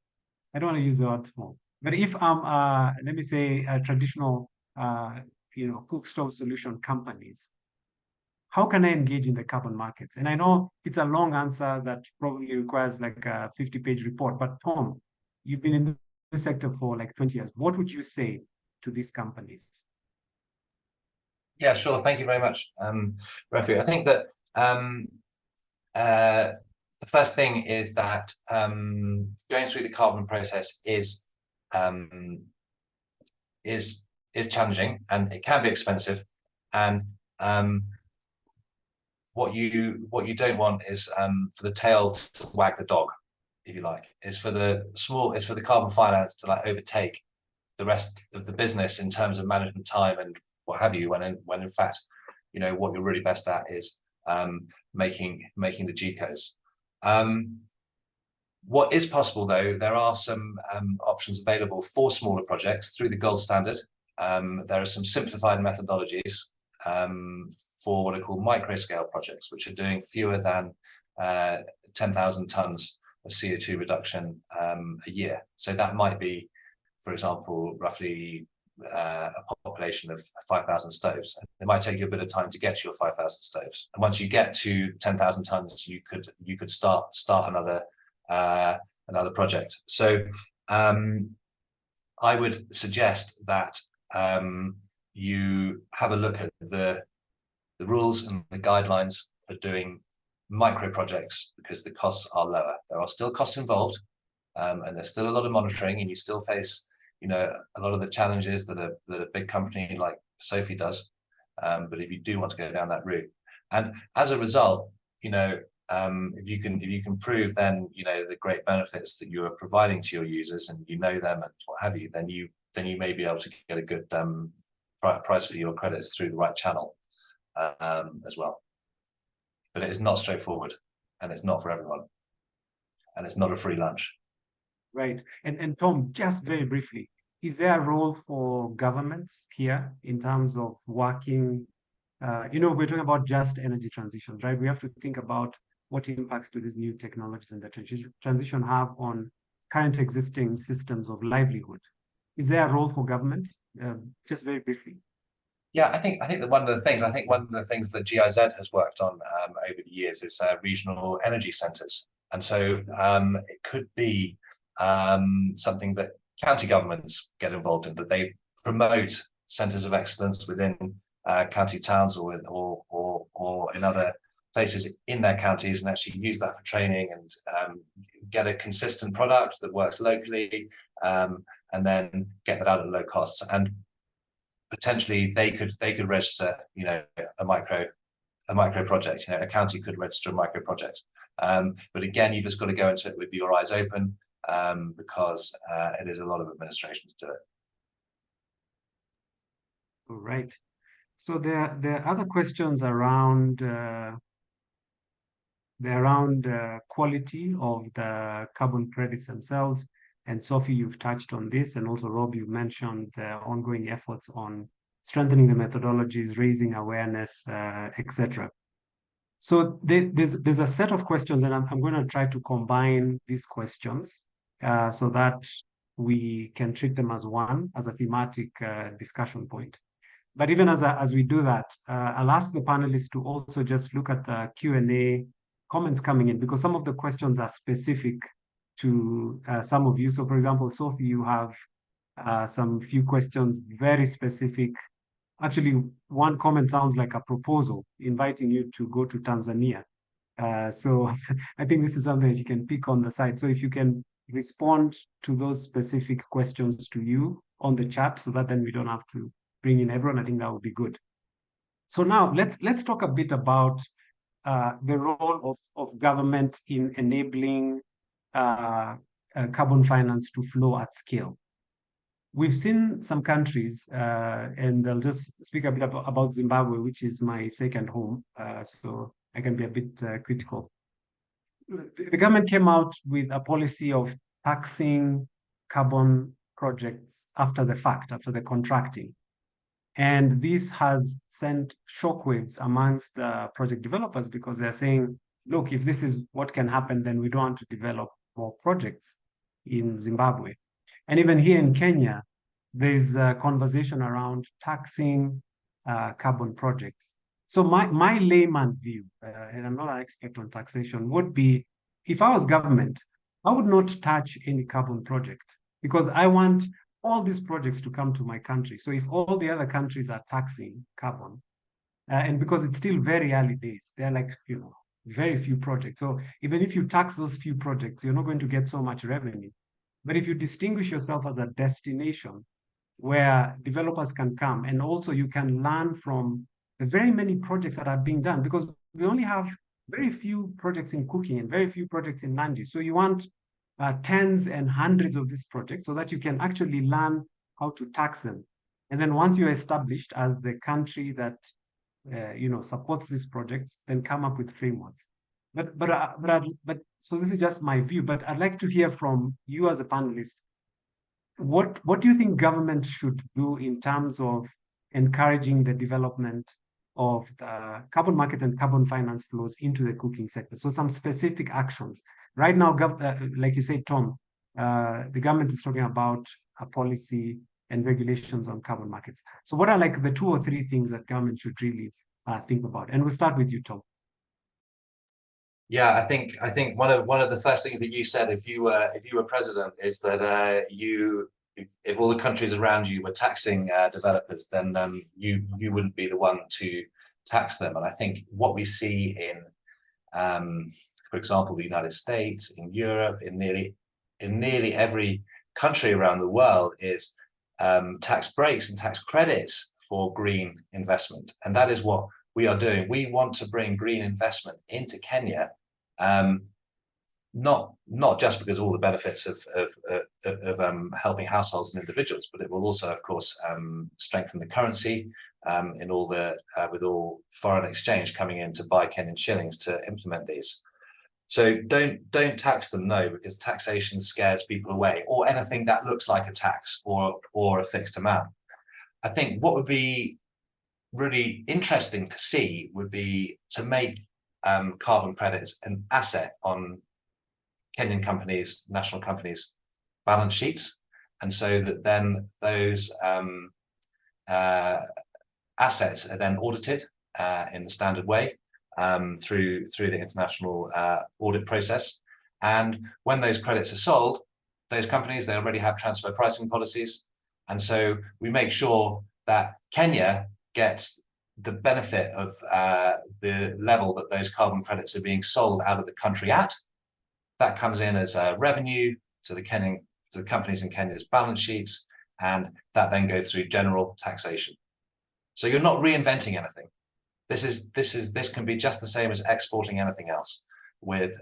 I don't want to use the word small, but if I'm, let me say, a traditional, cook stove solution companies, how can I engage in the carbon markets? And I know it's a long answer that probably requires like a 50-page report, but Tom, you've been in this sector for like 20 years. What would you say to these companies? Yeah, sure. Thank you very much, Rafi. I think that the first thing is that going through the carbon process is challenging and it can be expensive. And what you don't want is for the tail to wag the dog, if you like. It's for the carbon finance to like overtake the rest of the business in terms of management time and what have you, when in fact, you know, what you're really best at is making the GCOs. What is possible though, there are some options available for smaller projects through the gold standard. There are some simplified methodologies for what are called micro scale projects, which are doing fewer than 10,000 tons of CO2 reduction a year. So that might be, for example, roughly a population of 5,000 stoves. It might take you a bit of time to get to your 5,000 stoves. And once you get to 10,000 tons, you could start another project. So I would suggest that you have a look at the rules and the guidelines for doing micro projects, because the costs are lower. There are still costs involved, and there's still a lot of monitoring, and you still face, you know, a lot of the challenges that a big company like Sophie does. But if you do want to go down that route, and as a result, you know, if you can prove then, you know, the great benefits that you are providing to your users, and you know them and what have you, then you may be able to get a good price for your credits through the right channel as well. But it is not straightforward, and it's not for everyone, and it's not a free lunch. Right. And Tom, just very briefly, is there a role for governments here in terms of working? You know, we're talking about just energy transitions, right? We have to think about what impacts do these new technologies and the transition have on current existing systems of livelihood. Is there a role for government? Just very briefly. Yeah, I think that one of the things that GIZ has worked on over the years is regional energy centres, and so it could be something that county governments get involved in, that they promote centres of excellence within county towns or in other places in their counties, and actually use that for training and get a consistent product that works locally, and then get that out at low costs. And potentially they could register, you know, a micro project. You know, a county could register a micro project. But again, you've just got to go into it with your eyes open, because it is a lot of administration to do it. All right. So there are other questions around quality of the carbon credits themselves. And Sophie, you've touched on this, and also Rob, you mentioned the ongoing efforts on strengthening the methodologies, raising awareness, etc. So there's a set of questions, and I'm going to try to combine these questions so that we can treat them as one, as a thematic discussion point. But even as we do that, I'll ask the panelists to also just look at the Q&A comments coming in, because some of the questions are specific to some of you. So for example, Sophie, you have some few questions very specific. Actually, one comment sounds like a proposal inviting you to go to Tanzania So I think this is something that you can pick on the side. So if you can respond to those specific questions to you on the chat, so that then we don't have to bring in everyone, I think that would be good. So now let's talk a bit about the role of government in enabling carbon finance to flow at scale. We've seen some countries, and I'll just speak a bit about Zimbabwe, which is my second home, so I can be a bit critical. The government came out with a policy of taxing carbon projects after the fact, after the contracting. And this has sent shockwaves amongst the project developers because they're saying, look, if this is what can happen, then we don't want to develop more projects in Zimbabwe. And even here in Kenya, there's a conversation around taxing carbon projects. So my layman view, and I'm not an expert on taxation, would be, if I was government, I would not touch any carbon project because I want all these projects to come to my country. So if all the other countries are taxing carbon, and because it's still very early days, they're like, very few projects. So even if you tax those few projects, you're not going to get so much revenue. But if you distinguish yourself as a destination where developers can come, and also you can learn from the very many projects that are being done, because we only have very few projects in cooking and very few projects in land use. So you want tens and hundreds of these projects so that you can actually learn how to tax them. And then once you're established as the country that supports these projects, then come up with frameworks. But so this is just my view, but I'd like to hear from you as a panelist. What do you think government should do in terms of encouraging the development of the carbon market and carbon finance flows into the cooking sector? So some specific actions. Right now, like you said, Tom, the government is talking about a policy and regulations on carbon markets. So what are like the 2 or 3 things that government should really think about? And we'll start with you, Tom. Yeah, I think one of the first things that you said, if you were president, is that if all the countries around you were taxing developers, then you wouldn't be the one to tax them. And I think what we see in, for example, the United States, in Europe, in nearly every country around the world, is tax breaks and tax credits for green investment, and that is what we are doing. We want to bring green investment into Kenya, not just because of all the benefits of helping households and individuals, but it will also, of course, strengthen the currency in all with all foreign exchange coming in to buy Kenyan shillings to implement these. So don't tax them, no, because taxation scares people away, or anything that looks like a tax or a fixed amount. I think what would be really interesting to see would be to make carbon credits an asset on Kenyan companies, national companies' balance sheets, and so that then those assets are then audited in the standard way through the international audit process. And when those credits are sold, those companies, they already have transfer pricing policies, and so we make sure that Kenya gets the benefit of the level that those carbon credits are being sold out of the country at. That comes in as revenue to the companies in Kenya's balance sheets, and that then goes through general taxation. So you're not reinventing anything. This can be just the same as exporting anything else, with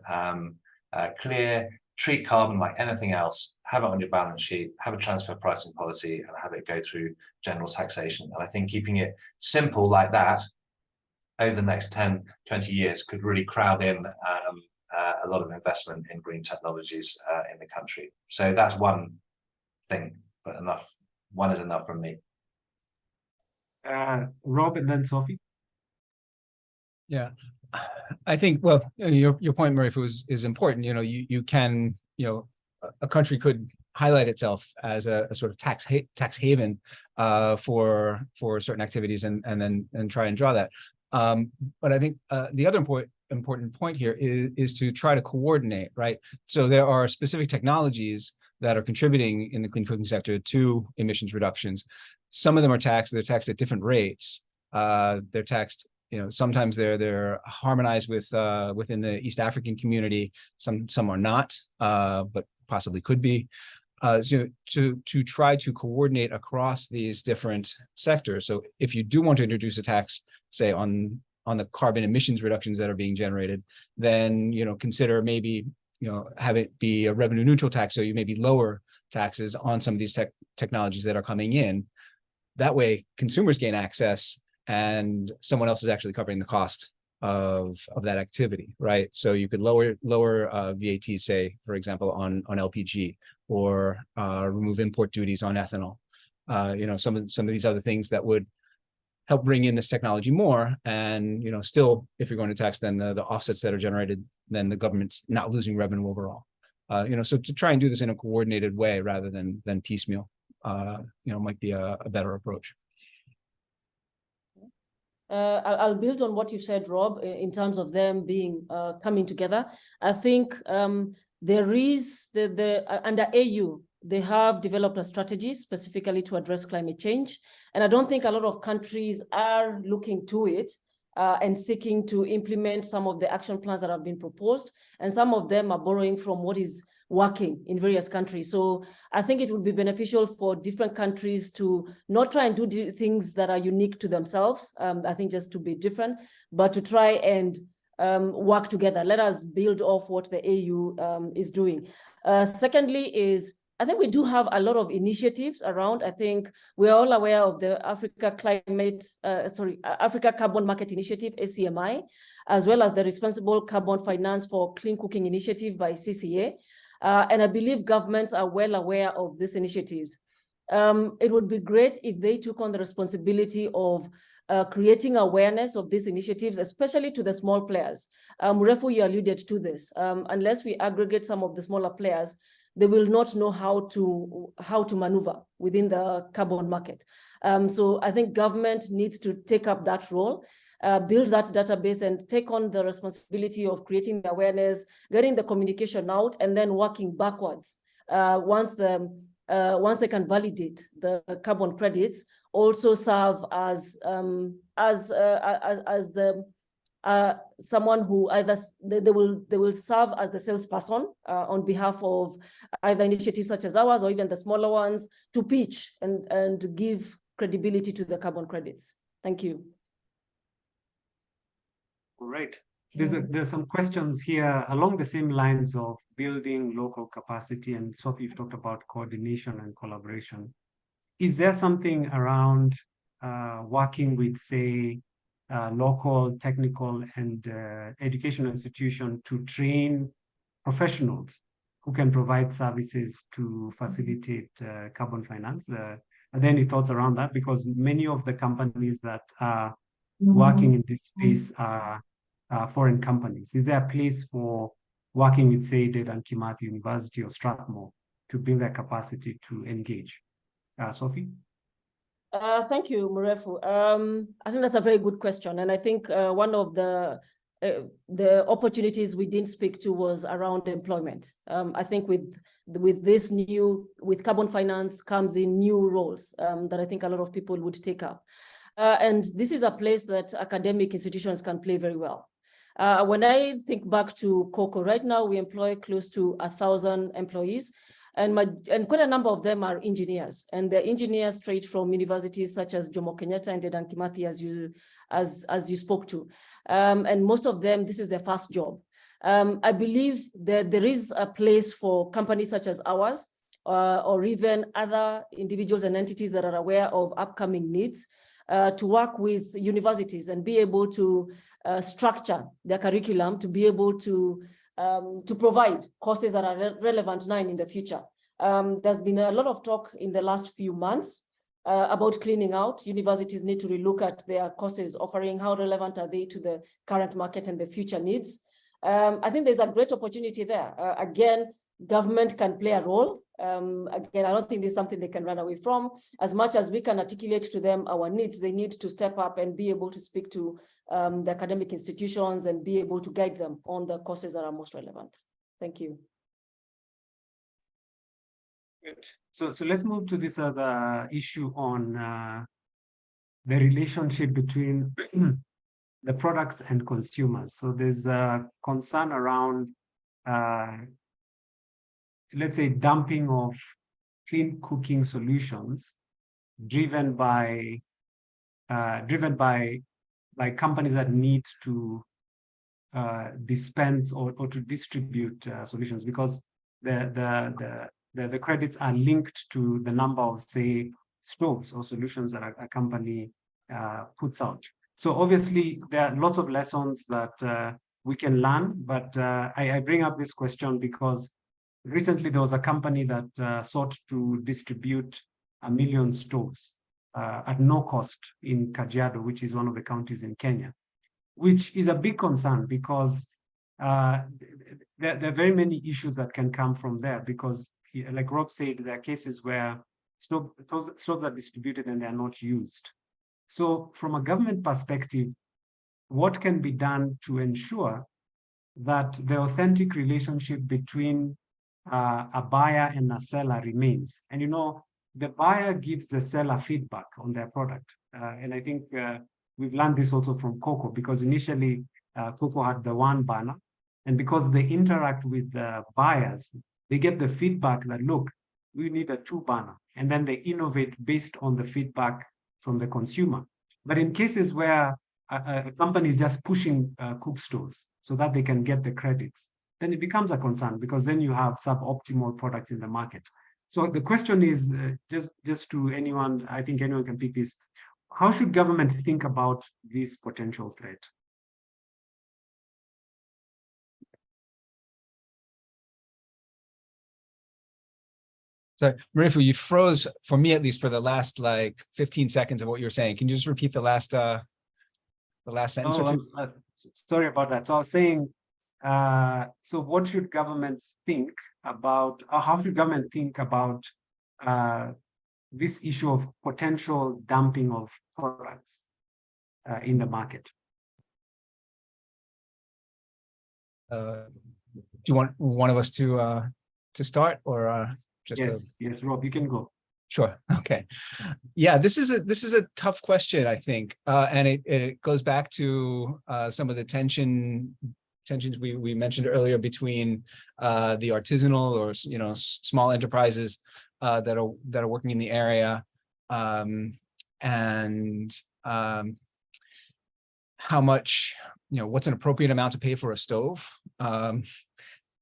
clear, treat carbon like anything else, have it on your balance sheet, have a transfer pricing policy, and have it go through general taxation. And I think keeping it simple like that over the next 10, 20 years could really crowd in a lot of investment in green technologies in the country. So that's one thing, but one is enough from me. Rob, and then Sophie. Yeah, I think, well, your point, Marifa, is important. You can, a country could highlight itself as a sort of tax haven for certain activities, and then try and draw that. But I think the other important point here is to try to coordinate, right? So there are specific technologies that are contributing in the clean cooking sector to emissions reductions. Some of them are taxed; they're taxed at different rates. They're taxed sometimes they're harmonized with within the East African community. Some are not, but possibly could be. So to try to coordinate across these different sectors. So if you do want to introduce a tax, say on the carbon emissions reductions that are being generated, then consider maybe have it be a revenue neutral tax. So you maybe lower taxes on some of these technologies that are coming in. That way, consumers gain access, and someone else is actually covering the cost of that activity, right? So you could lower VAT, say, for example, on LPG, or remove import duties on ethanol. Some of these other things that would help bring in this technology more. And still, if you're going to tax, then the offsets that are generated, then the government's not losing revenue overall. So to try and do this in a coordinated way rather than piecemeal, might be a better approach. I'll build on what you said, Rob, in terms of them being coming together. I think there is under AU, they have developed a strategy specifically to address climate change. And I don't think a lot of countries are looking to it and seeking to implement some of the action plans that have been proposed. And some of them are borrowing from what is working in various countries. So I think it would be beneficial for different countries to not try and do things that are unique to themselves. I think just to be different, but to try and work together. Let us build off what the AU is doing. Secondly is, I think we do have a lot of initiatives around. I think we're all aware of the Africa Carbon Market Initiative, ACMI, as well as the Responsible Carbon Finance for Clean Cooking Initiative by CCA. And I believe governments are well aware of these initiatives. It would be great if they took on the responsibility of creating awareness of these initiatives, especially to the small players. Murefu, you alluded to this. Unless we aggregate some of the smaller players, they will not know how to maneuver within the carbon market. So I think government needs to take up that role, build that database, and take on the responsibility of creating the awareness, getting the communication out, and then working backwards. Once they can validate the carbon credits, also serve as someone who either they will serve as the salesperson on behalf of either initiatives such as ours or even the smaller ones to pitch and give credibility to the carbon credits. Thank you. All right. There's some questions here along the same lines of building local capacity, and Sophie, you've talked about coordination and collaboration. Is there something around working with, say, local technical and educational institution to train professionals who can provide services to facilitate carbon finance? Are there any thoughts around that? Because many of the companies that are working in this space are foreign companies. Is there a place for working with, say, Dedan Kimathi University or Strathmore to build their capacity to engage? Sophie? Thank you, Murefu. I think that's a very good question. And I think one of the opportunities we didn't speak to was around employment. I think with carbon finance comes in new roles that I think a lot of people would take up. And this is a place that academic institutions can play very well. When I think back to COCO, right now we employ close to 1,000 employees. And quite a number of them are engineers, and they're engineers straight from universities such as Jomo Kenyatta and Dedan Kimathi, as you spoke to. And most of them, this is their first job. I believe that there is a place for companies such as ours, or even other individuals and entities that are aware of upcoming needs, to work with universities and be able to structure their curriculum to be able to provide courses that are relevant now and in the future. There's been a lot of talk in the last few months about cleaning out. Universities need to relook at their courses offering, how relevant are they to the current market and the future needs. I think there's a great opportunity there. Again, government can play a role. Again, I don't think there's something they can run away from. As much as we can articulate to them our needs, they need to step up and be able to speak to the academic institutions and be able to guide them on the courses that are most relevant. Thank you. Good. So let's move to this other issue on the relationship between the products and consumers. So there's a concern around, let's say, dumping of clean cooking solutions driven by companies that need to dispense or to distribute solutions, because the credits are linked to the number of, say, stoves or solutions that a company puts out. So obviously there are lots of lessons that we can learn, but I bring up this question because recently there was a company that sought to distribute 1 million stoves at no cost in Kajiado, which is one of the counties in Kenya, which is a big concern because there are very many issues that can come from there, because like Rob said, there are cases where stoves are distributed and they are not used. So from a government perspective, what can be done to ensure that the authentic relationship between a buyer and a seller remains? And the buyer gives the seller feedback on their product. And I think we've learned this also from Cocoa, because initially Cocoa had the one banner, and because they interact with the buyers, they get the feedback that, look, we need a 2 banner, and then they innovate based on the feedback from the consumer. But in cases where a company is just pushing cook stoves so that they can get the credits, then it becomes a concern, because then you have suboptimal products in the market. So the question is, just to anyone, I think anyone can pick this, how should government think about this potential threat? So, Marifu, you froze, for me at least, for the last like 15 seconds of what you were saying. Can you just repeat the last sentence or two? Sorry about that. So I was saying, so what should governments think about, or how should government think about this issue of potential dumping of products in the market? Do you want one of us to start, or just yes, Rob, you can go. Sure. Okay. Yeah, this is a tough question, I think, and it goes back to some of the tensions we mentioned earlier between the artisanal or small enterprises that are working in the area, and how much, what's an appropriate amount to pay for a stove.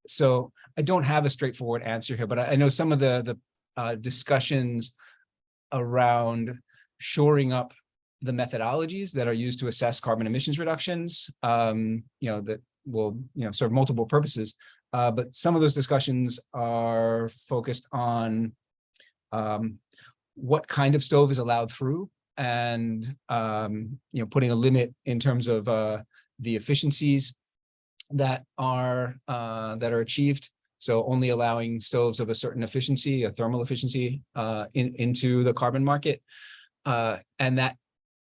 So I don't have a straightforward answer here, but I know some of the discussions around shoring up the methodologies that are used to assess carbon emissions reductions, that will serve multiple purposes. But some of those discussions are focused on what kind of stove is allowed through, and putting a limit in terms of the efficiencies that are achieved. So only allowing stoves of a certain efficiency, a thermal efficiency, into the carbon market, and that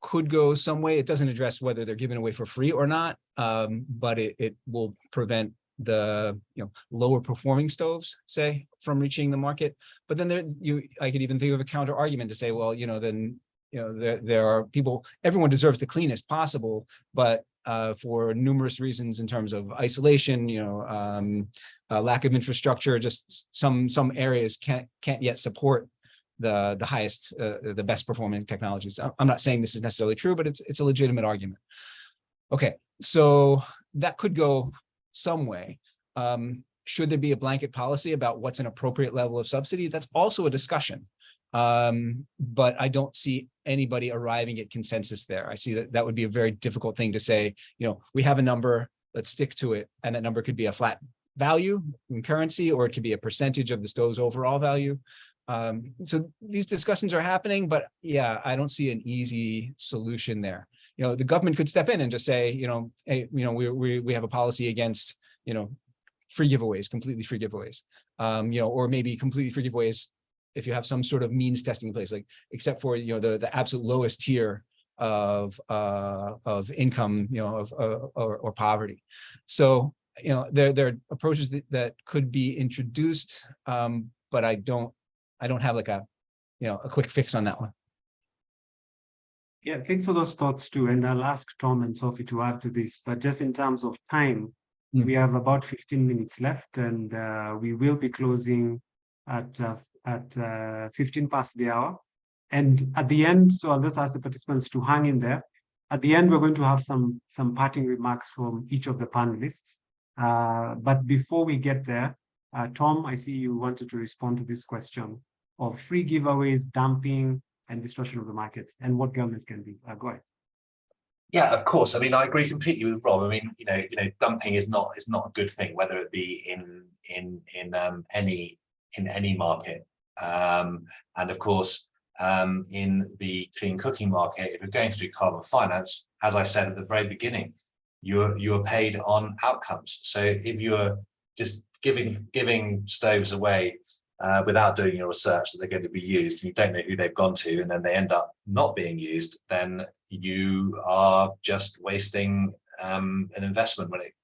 could go some way. It doesn't address whether they're given away for free or not, but it will prevent the lower performing stoves, say, from reaching the market. But then I could even think of a counter argument to say, well, then there are people, everyone deserves the cleanest possible, but for numerous reasons in terms of isolation, lack of infrastructure, just some areas can't yet support the highest, the best performing technologies. I'm not saying this is necessarily true, but it's a legitimate argument. Okay, so that could go some way. Should there be a blanket policy about what's an appropriate level of subsidy? That's also a discussion. But I don't see anybody arriving at consensus there. I see that would be a very difficult thing to say, we have a number, let's stick to it. And that number could be a flat value in currency, or it could be a percentage of the stove's overall value. So these discussions are happening, but yeah, I don't see an easy solution there. The government could step in and just say, hey, we have a policy against, free giveaways, completely free giveaways, or maybe completely free giveaways if you have some sort of means testing in place, like except for the absolute lowest tier of income, or poverty. So there are approaches that could be introduced, but I don't have like a quick fix on that one. Yeah, thanks for those thoughts too. And I'll ask Tom and Sophie to add to this. But just in terms of time, we have about 15 minutes left, and we will be closing at 15 past the hour. And at the end, so I'll just ask the participants to hang in there. At the end, we're going to have some parting remarks from each of the panelists. But before we get there, Tom, I see you wanted to respond to this question of free giveaways, dumping, and distortion of the market, and what governments can do. Go ahead. Yeah, of course. I mean, I agree completely with Rob. I mean, dumping is not a good thing, whether it be in any market. And of course, in the clean cooking market, if you're going through carbon finance, as I said at the very beginning, you're paid on outcomes. So if you're just giving stoves away without doing your research that they're going to be used, and you don't know who they've gone to, and then they end up not being used, then you are just wasting an investment when it,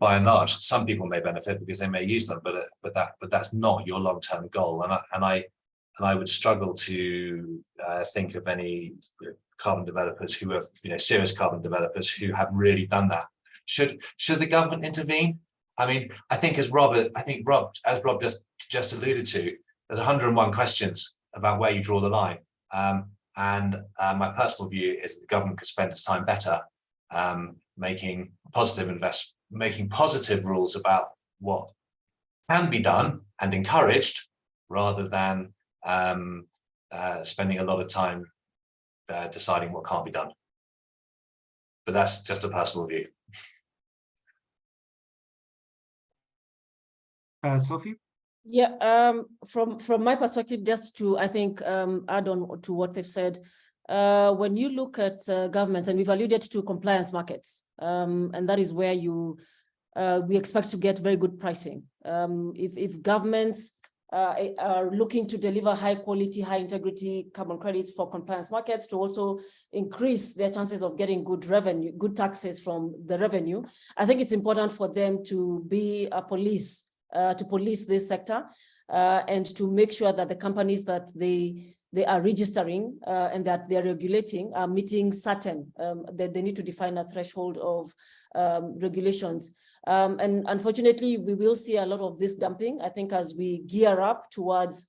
by and large, some people may benefit because they may use them, but that's not your long-term goal. And I would struggle to think of any carbon developers who have, serious carbon developers who have really done that. Should the government intervene? I mean, I think as Rob just alluded to, there's 101 questions about where you draw the line. And my personal view is that the government could spend its time better making positive rules about what can be done and encouraged, rather than spending a lot of time deciding what can't be done. But that's just a personal view. Sophie? Yeah, from my perspective, just to, I think, add on to what they've said, when you look at governments, and we've alluded to compliance markets, and that is where we expect to get very good pricing. If governments are looking to deliver high quality, high integrity carbon credits for compliance markets to also increase their chances of getting good revenue, good taxes from the revenue, I think it's important for them to be a police, to police this sector, and to make sure that the companies that they are registering and that they're regulating are meeting certain, that they need to define a threshold of regulations. And unfortunately, we will see a lot of this dumping, I think, as we gear up towards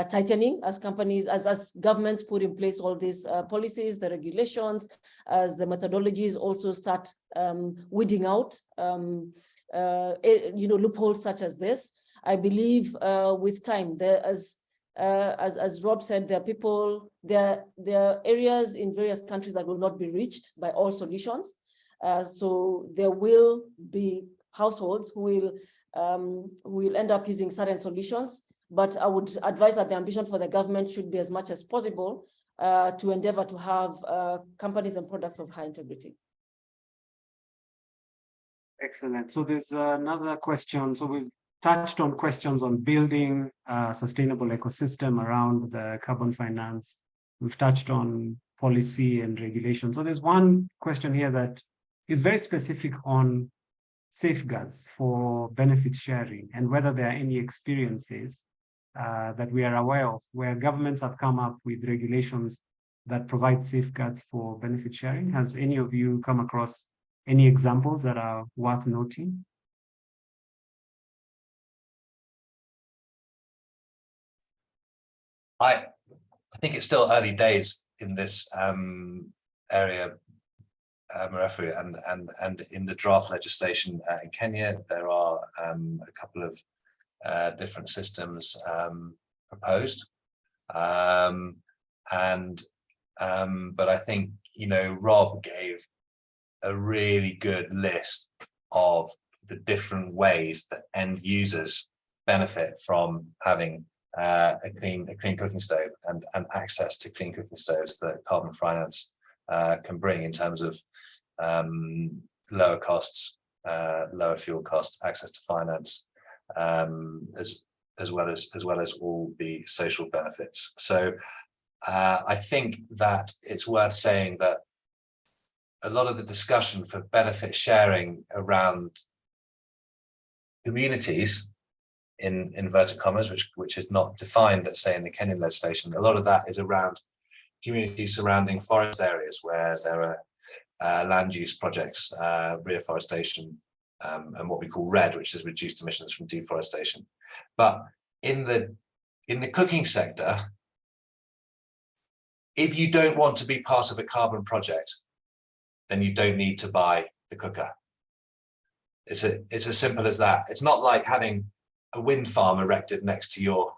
tightening, as companies, as governments put in place all these policies, the regulations, as the methodologies also start weeding out loopholes such as this. I believe with time, as Rob said, there are people, there are areas in various countries that will not be reached by all solutions. So there will be households who will end up using certain solutions. But I would advise that the ambition for the government should be as much as possible to endeavor to have companies and products of high integrity. Excellent. So there's another question. So we've touched on questions on building a sustainable ecosystem around the carbon finance. We've touched on policy and regulation. So there's one question here that is very specific on safeguards for benefit sharing, and whether there are any experiences that we are aware of where governments have come up with regulations that provide safeguards for benefit sharing. Has any of you come across any examples that are worth noting? I think it's still early days in this area, Mrefu, and in the draft legislation in Kenya, there are a couple of different systems proposed, but I think Rob gave a really good list of the different ways that end users benefit from having a clean cooking stove and access to clean cooking stoves that carbon finance can bring in terms of lower costs, lower fuel costs, access to finance, as well as all the social benefits. So I think that it's worth saying that a lot of the discussion for benefit sharing around communities, in inverted commas, which is not defined, let's say, in the Kenyan legislation, a lot of that is around communities surrounding forest areas where there are land use projects, reforestation, and what we call RED, which is reduced emissions from deforestation. But in the cooking sector, if you don't want to be part of a carbon project, then you don't need to buy the cooker. It's as simple as that. It's not like having a wind farm erected next to your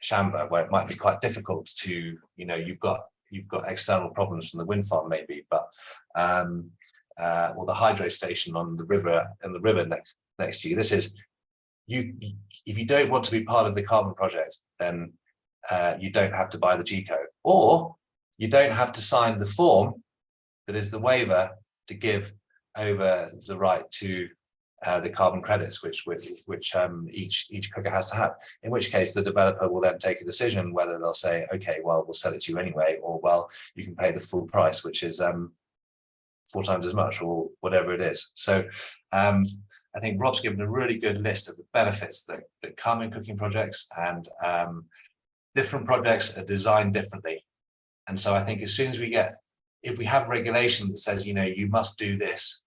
chamber, where it might be quite difficult to, you've got external problems from the wind farm maybe, but or the hydro station on the river, next to you. This is if you don't want to be part of the carbon project, then you don't have to buy the G code, or you don't have to sign the form that is the waiver to give over the right to the carbon credits, which each cooker has to have. In which case, the developer will then take a decision whether they'll say, okay, well, we'll sell it to you anyway, or well, you can pay the full price, which is 4 times as much, or whatever it is. So I think Rob's given a really good list of the benefits that come in cooking projects, and different projects are designed differently. And so I think as soon as if we have regulation that says, you must do this,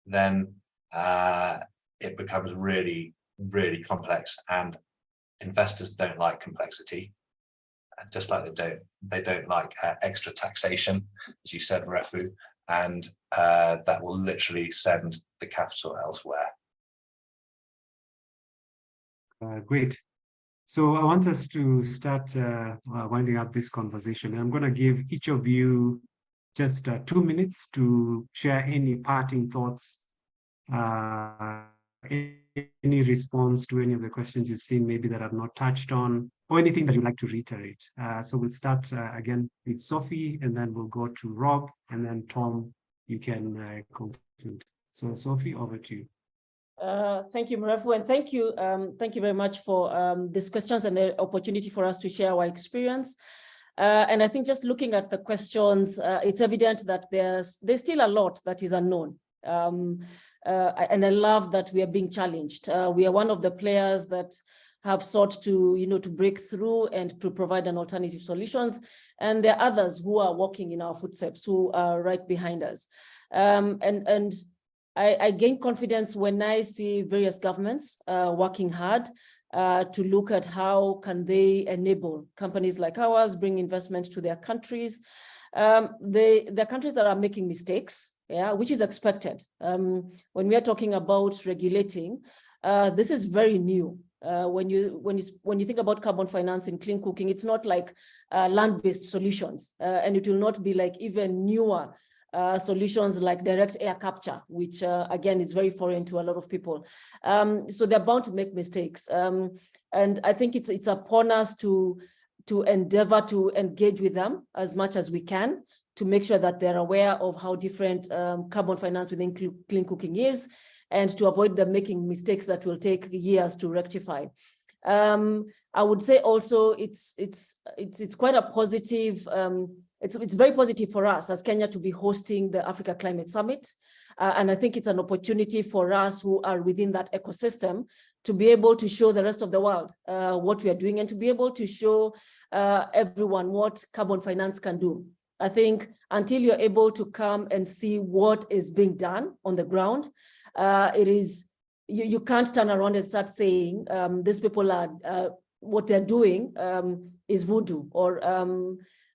then it becomes really, really complex, and investors don't like complexity, just like they don't like extra taxation, as you said, Refu, and that will literally send the capital elsewhere. Great. So I want us to start winding up this conversation. I'm going to give each of you just 2 minutes to share any parting thoughts, any response to any of the questions you've seen maybe that I've not touched on, or anything that you'd like to reiterate. So we'll start again with Sophie, and then we'll go to Rob, and then Tom, you can conclude. So Sophie, over to you. Thank you, Mrefu, and thank you very much for these questions and the opportunity for us to share our experience. And I think just looking at the questions, it's evident that there's still a lot that is unknown. And I love that we are being challenged. We are one of the players that have sought to, to break through and to provide an alternative solutions. And there are others who are walking in our footsteps, who are right behind us. And I gain confidence when I see various governments working hard to look at how can they enable companies like ours bring investment to their countries. The countries that are making mistakes, which is expected. When we are talking about regulating, this is very new. When you think about carbon finance and clean cooking, it's not like land-based solutions, and it will not be like even newer solutions like direct air capture, which again is very foreign to a lot of people. So they're bound to make mistakes, and I think it's upon us to endeavor to engage with them as much as we can to make sure that they're aware of how different carbon finance within clean cooking is, and to avoid them making mistakes that will take years to rectify. I would say also it's quite a positive. It's very positive for us as Kenya to be hosting the Africa Climate Summit. And I think it's an opportunity for us who are within that ecosystem to be able to show the rest of the world what we are doing, and to be able to show everyone what carbon finance can do. I think until you're able to come and see what is being done on the ground, you can't turn around and start saying these people are what they're doing is voodoo, or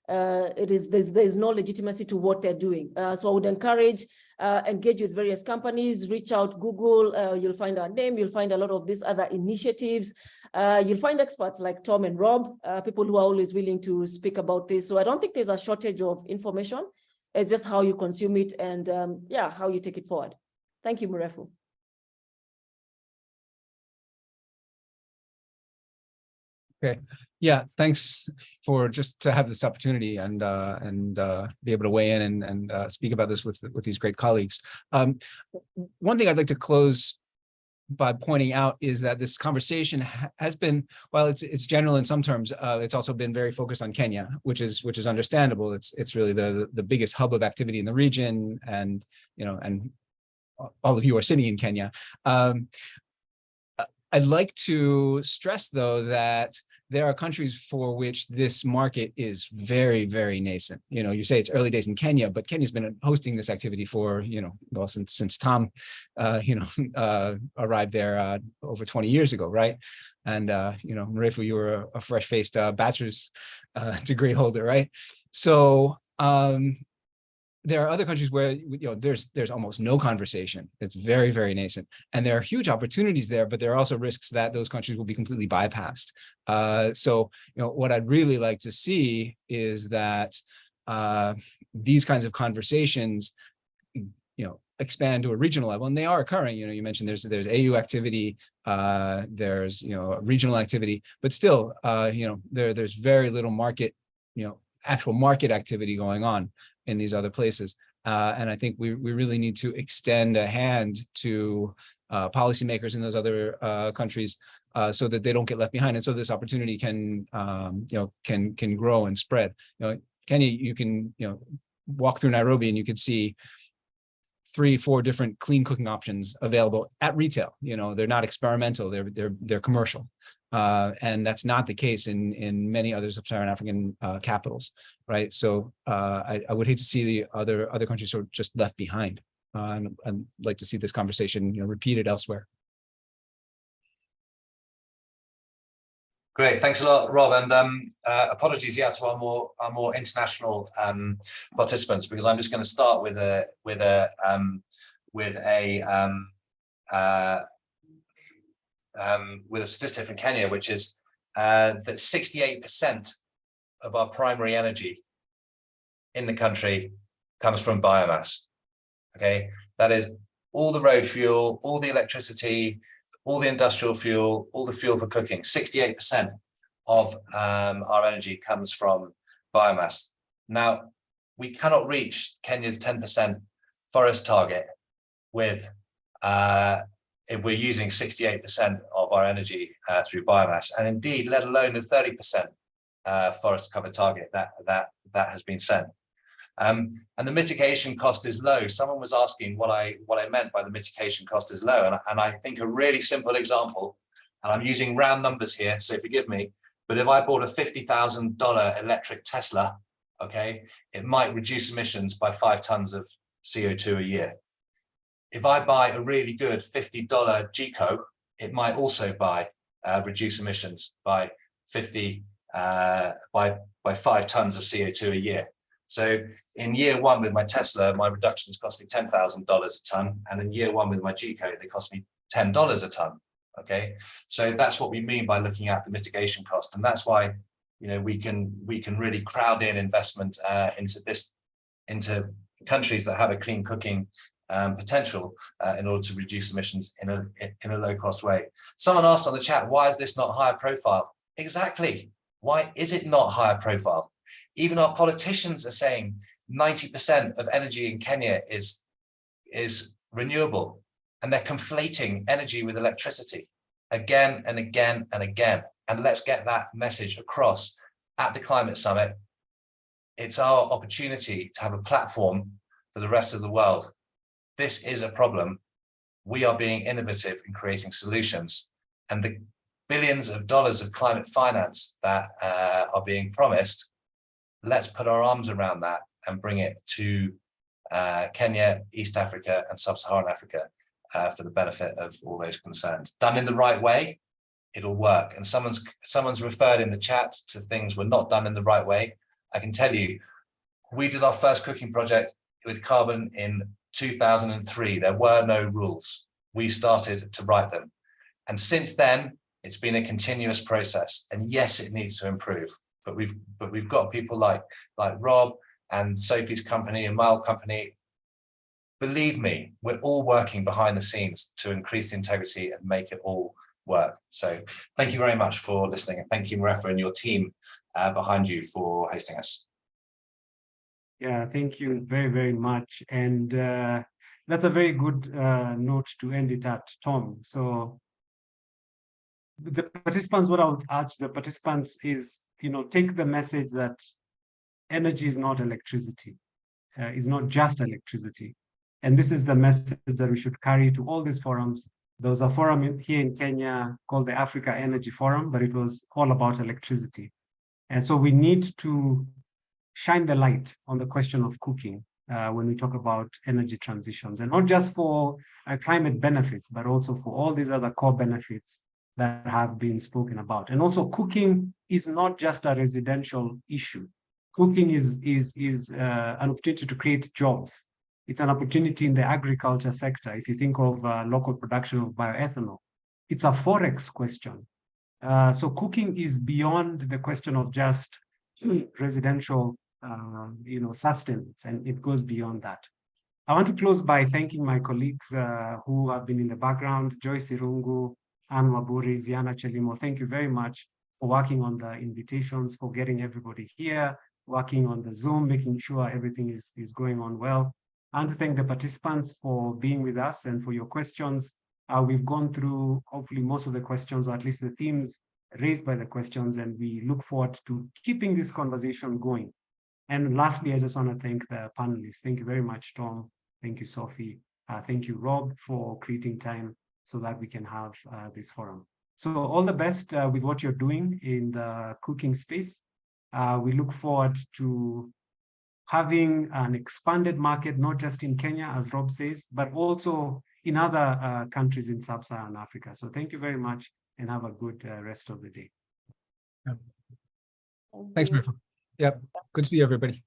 there's no legitimacy to what they're doing. So I would encourage engage with various companies, reach out, Google, you'll find our name, you'll find a lot of these other initiatives. You'll find experts like Tom and Rob, people who are always willing to speak about this. So I don't think there's a shortage of information. It's just how you consume it and how you take it forward. Thank you, Mrefu. Okay. Yeah, thanks for just to have this opportunity and be able to weigh in and speak about this with these great colleagues. One thing I'd like to close by pointing out is that this conversation has been, while it's general in some terms, it's also been very focused on Kenya, which is understandable. It's really the biggest hub of activity in the region, and and all of you are sitting in Kenya. I'd like to stress, though, that there are countries for which this market is very, very nascent. You say it's early days in Kenya, but Kenya's been hosting this activity for, well, since Tom, arrived there over 20 years ago, right? And, Mrefu, you were a fresh-faced bachelor's degree holder, right? So there are other countries where there's almost no conversation. It's very, very nascent, and there are huge opportunities there, but there are also risks that those countries will be completely bypassed. So what I'd really like to see is that these kinds of conversations expand to a regional level, and they are occurring. You mentioned there's AU activity, there's regional activity, but still there's very little market, actual market activity going on in these other places. And I think we really need to extend a hand to policymakers in those other countries so that they don't get left behind, and so this opportunity can can grow and spread. Kenya, you can walk through Nairobi and you could see 3-4 different clean cooking options available at retail. They're not experimental, they're commercial. And that's not the case in many other sub-Saharan African capitals, right? So I would hate to see the other countries sort of just left behind. And I'd like to see this conversation repeated elsewhere. Great, thanks a lot, Rob, and apologies, to our more international participants, because I'm just going to start with a statistic from Kenya, which is that 68% of our primary energy in the country comes from biomass. Okay, that is all the road fuel, all the electricity, all the industrial fuel, all the fuel for cooking. 68% of our energy comes from biomass. Now, we cannot reach Kenya's 10% forest target with if we're using 68% of our energy through biomass, and indeed, let alone the 30% forest cover target that has been set. And the mitigation cost is low. Someone was asking what I meant by the mitigation cost is low, and I think a really simple example, and I'm using round numbers here, so forgive me, but if I bought a $50,000 electric Tesla, okay, it might reduce emissions by 5 tons of CO2 a year. If I buy a really good $50 Geco, it might also reduce emissions by 5 tons of CO2 a year. So in year one with my Tesla, my reductions cost me $10,000 a ton, and in year one with my Geco, they cost me $10 a ton. Okay, so that's what we mean by looking at the mitigation cost, and that's why we can really crowd in investment into countries that have a clean cooking potential in order to reduce emissions in a low cost way. Someone asked on the chat, why is this not higher profile? Exactly. Why is it not higher profile? Even our politicians are saying 90% of energy in Kenya is renewable, and they're conflating energy with electricity again and again and again. And let's get that message across at the climate summit. It's our opportunity to have a platform for the rest of the world. This is a problem. We are being innovative in creating solutions, and the billions of dollars of climate finance that are being promised, let's put our arms around that and bring it to Kenya, East Africa, and Sub-Saharan Africa for the benefit of all those concerned. Done in the right way, it'll work. And someone's referred in the chat to things were not done in the right way. I can tell you, we did our first cooking project with carbon in 2003. There were no rules. We started to write them. And since then, it's been a continuous process. And yes, it needs to improve. But we've got people like Rob and Sophie's company and my company. Believe me, we're all working behind the scenes to increase the integrity and make it all work. So thank you very much for listening, and thank you, Mrefu, and your team behind you for hosting us. Yeah, thank you very, very much. And that's a very good note to end it at, Tom. So the participants, what I would urge the participants is, take the message that energy is not electricity, is not just electricity. And this is the message that we should carry to all these forums There was a forum here in Kenya called the Africa Energy Forum, but it was all about electricity. And so we need to shine the light on the question of cooking when we talk about energy transitions, and not just for climate benefits, but also for all these other core benefits that have been spoken about. And also, cooking is not just a residential issue. Cooking is an opportunity to create jobs. It's an opportunity in the agriculture sector. If you think of local production of bioethanol, it's a forex question. So cooking is beyond the question of just residential, sustenance, and it goes beyond that. I want to close by thanking my colleagues who have been in the background: Joyce Irungu, Anne Waburi, Ziana Chelimo. Thank you very much for working on the invitations, for getting everybody here, working on the Zoom, making sure everything is going on well. I want to thank the participants for being with us and for your questions. We've gone through hopefully most of the questions, or at least the themes raised by the questions, and we look forward to keeping this conversation going. And lastly, I just want to thank the panelists. Thank you very much, Tom. Thank you, Sophie. Thank you, Rob, for creating time so that we can have this forum. So all the best with what you're doing in the cooking space. We look forward to having an expanded market, not just in Kenya, as Rob says, but also in other countries in sub-Saharan Africa. So thank you very much, and have a good rest of the day. Thanks, Mirafa. Yep. Good to see you, everybody.